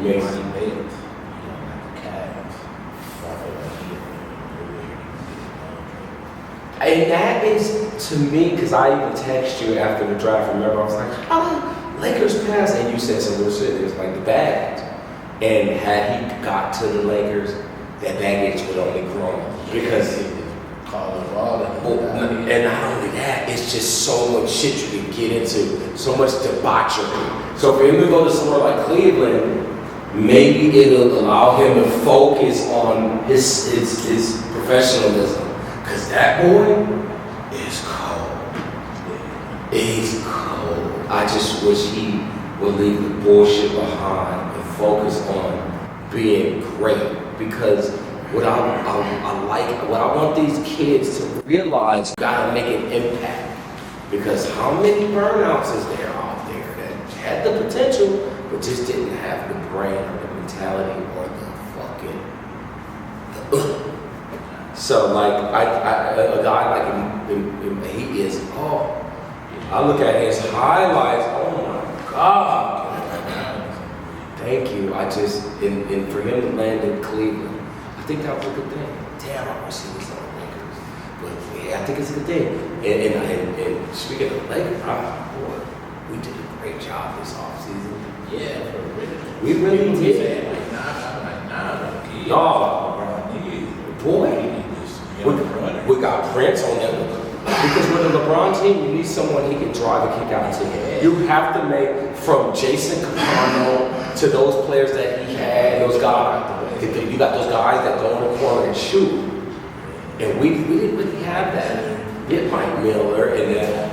makes Money made, like the Cavs. So I feel like And that is, to me, because I even texted you after the draft, remember, I was like, how the Lakers pass? And you said some real shit, it was like the baggage. And had he got to the Lakers, that baggage would only grow. Because, call it all and not only that, it's just so much shit you can get into, so much debauchery. So for him to go to somewhere like Cleveland, maybe it'll allow him to focus on his professionalism. Because that boy is cold. He's cold. I just wish he would leave the bullshit behind and focus on being great. Because what I want these kids to realize, you gotta make an impact. Because how many burnouts is there out there that had the potential, but just didn't have the brain or the mentality or the fucking. So like a guy like him, he is. I look at his highlights. Oh my God! Thank you. And for him to land in Cleveland, I think that was a good thing. Damn, I wish he was on the Lakers, but yeah, I think it's a good thing. And speaking of the Lakers, boy, we did a great job this offseason. Yeah, we really did. Boy. We got Prince on that one. Because with a LeBron team, you need someone he can drive and kick out to. You have to make, from Jason Capano to those players that he had, those guys. You got those guys that go in the corner and shoot. And we didn't really have that. Get Mike Miller and then.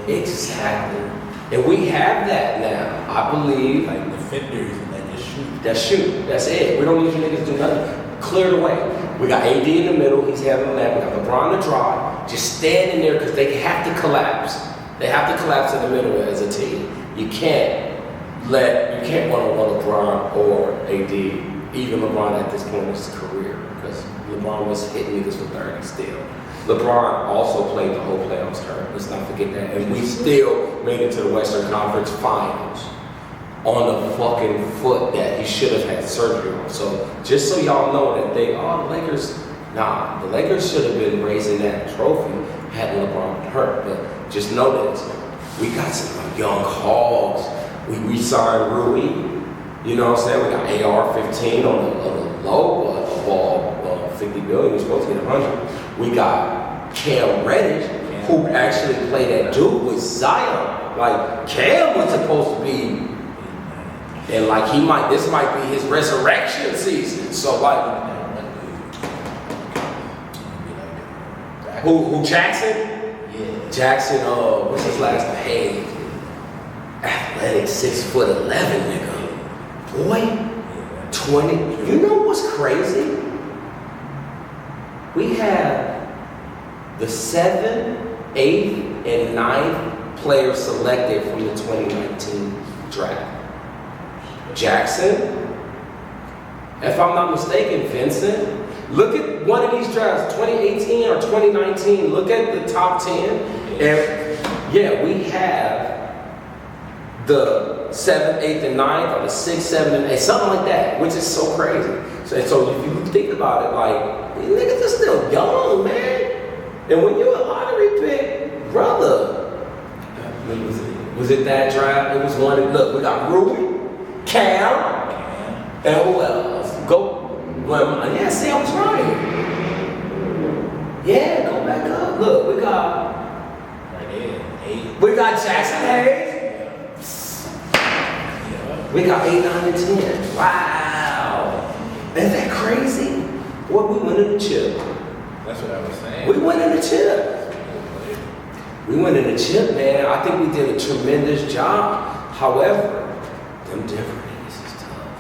Exactly. And we have that now. I believe. Like defenders and then just shoot. That's it. We don't need you niggas to do nothing. Clear the way. We got AD in the middle, he's handling that. We got LeBron to drive, just standing there because they have to collapse. They have to collapse in the middle as a team. You can't one-on-one LeBron or AD, even LeBron at this point in his career, because LeBron was hitting niggas for 30 still. LeBron also played the whole playoffs term. Let's not forget that. And we still made it to the Western Conference Finals on a fucking foot that he should have had surgery on. So just so y'all know that the Lakers should have been raising that trophy had LeBron been hurt. But just know that we got some young hogs. We signed Rui. You know what I'm saying? We got AR-15 on the low, but a ball 50 billion. We're supposed to get 100. We got Cam Reddish, who actually played that dude with Zion. Like Cam was supposed to be. And like this might be his resurrection season. So like, who Jackson? Yeah. Jackson, what's his last name? Athletic, 6'11", nigga. Boy, 20. You know what's crazy? We have the 7th, 8th, and 9th players selected from the 2019 draft. Jackson, if I'm not mistaken, Vincent. Look at one of these drafts, 2018 or 2019. Look at the top 10. And yeah, we have the 7th, 8th, and 9th, or the 6th, 7th, and 8th, something like that, which is so crazy. So if you think about it, like, these niggas are still young, man. And when you're a lottery pick, brother, was it that draft? It was one. Look, we got Rui, Cam, and who else? Yeah, see, I was right. Yeah, go back up. Look, we got Right there, 8. We got Jackson Hayes. We got 8, 9, and 10. Wow. Isn't that crazy? What, we went in the chip. That's what I was saying. We went in the chip. We went in the chip, man. I think we did a tremendous job. However, them Denver niggas is tough.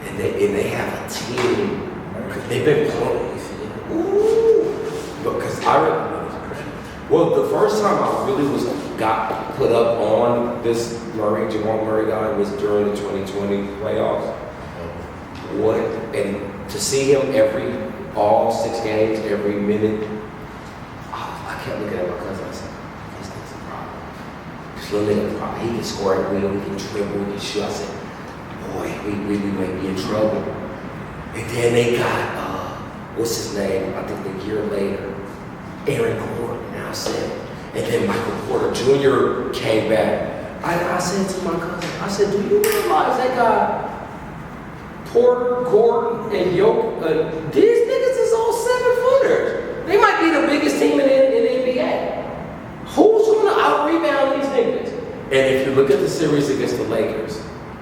And they have a team. They've been playing. Ooh. Because well, the first time I really got put up on this Jamal Murray guy was during the 2020 playoffs. What, and to see him all 6 games, every minute, I kept looking at my cousin. I said, this nigga's a problem. This little nigga's a problem. He can score at will, he can dribble, he can shoot. I said, boy, we might be in trouble. And then they got, what's his name? I think a year later, Aaron Gordon. I said, and then Michael Porter Jr. came back. I said to my cousin, I said, do you realize they got Porter, Gordon, and Yoke? These niggas is all 7-footers. They might be the biggest team in the NBA. Who's going to out-rebound these niggas? And if you look at the series against the Lakers,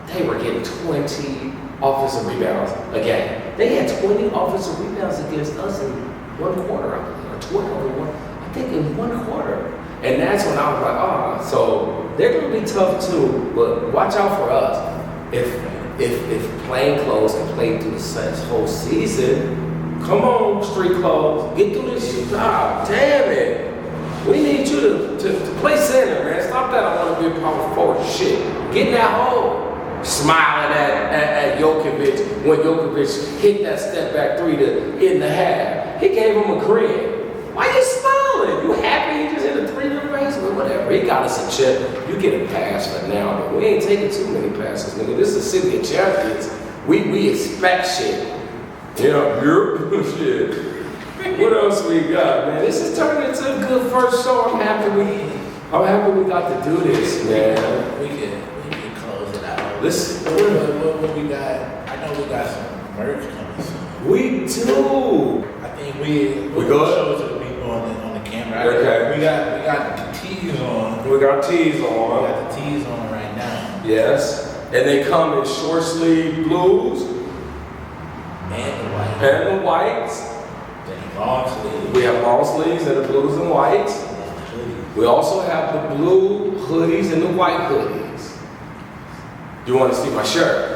they were getting 20 offensive rebounds a game. They had 20 offensive rebounds against us in 1 quarter, I believe, or 12 or 1. I think in 1 quarter. And that's when I was like, so they're going to be tough too, but watch out for us. If plain clothes can play through the whole season, come on, street clothes, get through this shit. Damn it. We need you to play center, man. Stop that I want to be a power forward shit. Get in that hole. Smiling at Jokovic when Jokovic hit that step back 3 to end the half. He gave him a grin. Why you smiling? You happy he just hit a 3 to the face? But whatever. He got us a chip. You get a pass for now, but we ain't taking too many passes, nigga. This is a city of champions. We expect shit. You know, shit. What else we got, man? This is turning into a good first show. I'm happy we got to do this, man. We can close it out. Listen, what we got? I know we got some merch coming soon. We do. I think we good? show it to the people on the camera. Okay. We got the tees on. We got tees We on. got the tees on right now. Yes. And they come in short sleeve blues And the white. and the whites. Then long sleeves. We have long sleeves and the blues and whites. And the hoodies. We also have the blue hoodies and the white hoodies. You want to see my shirt?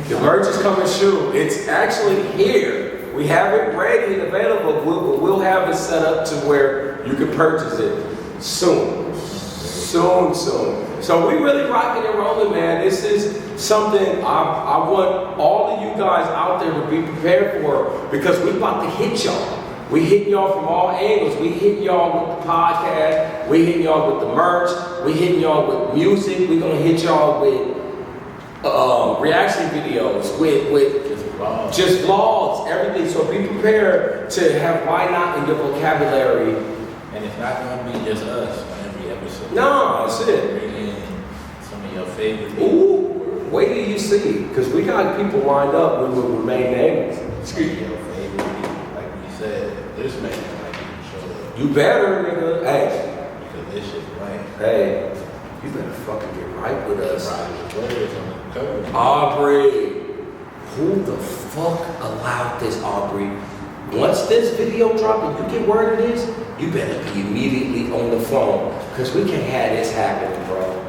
The merch is coming soon. It's actually here. We have it ready and available. We'll have it set up to where you can purchase it soon. Soon. So we really rocking and rolling, man. This is something I want all of you guys out there to be prepared for because we about to hit y'all. We hitting y'all from all angles. We hitting y'all with the podcast. We hitting y'all with the merch. We hitting y'all with music. We gonna hit y'all with reaction videos, with just vlogs, everything. So be prepared to have why not in your vocabulary. And it's not going to be just us on every episode. No, that's it. Bring in some of your favorite people. Ooh, wait till you see, because we got people lined up with remain names. Some of your favorite people. Like we said, this man like you show up. You better, nigga. Hey, Because this shit right. hey, you better fucking get right with us. What is on the cover? Aubrey. Who the fuck allowed this, Aubrey? Once this video drop and you get word of this, you better be immediately on the phone. Because we can't have this happening, bro.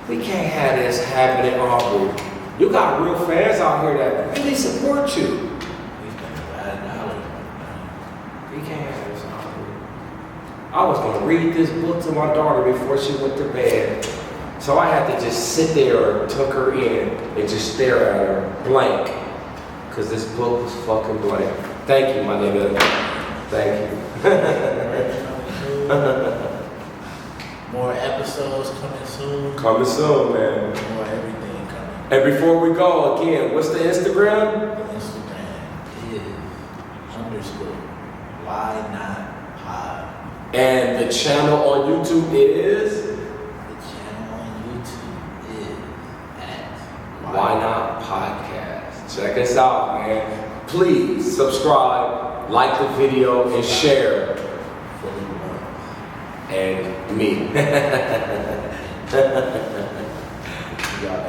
We can't have this happening, Aubrey. You got real fans out here that really support you. We spent $5. We can't have this, Aubrey. I was going to read this book to my daughter before she went to bed. So I had to just sit there and tuck her in and just stare at her blank. Because this book was fucking blank. Thank you, my nigga. Thank you. More episodes coming soon. Coming soon, man. More everything coming. And before we go, again, what's the Instagram? Instagram is _why not pod. And the channel on YouTube is? The channel on YouTube is at Why Not Podcast. Check us out, man. Please subscribe, like the video, and share. Phillyblunts. And me. Y'all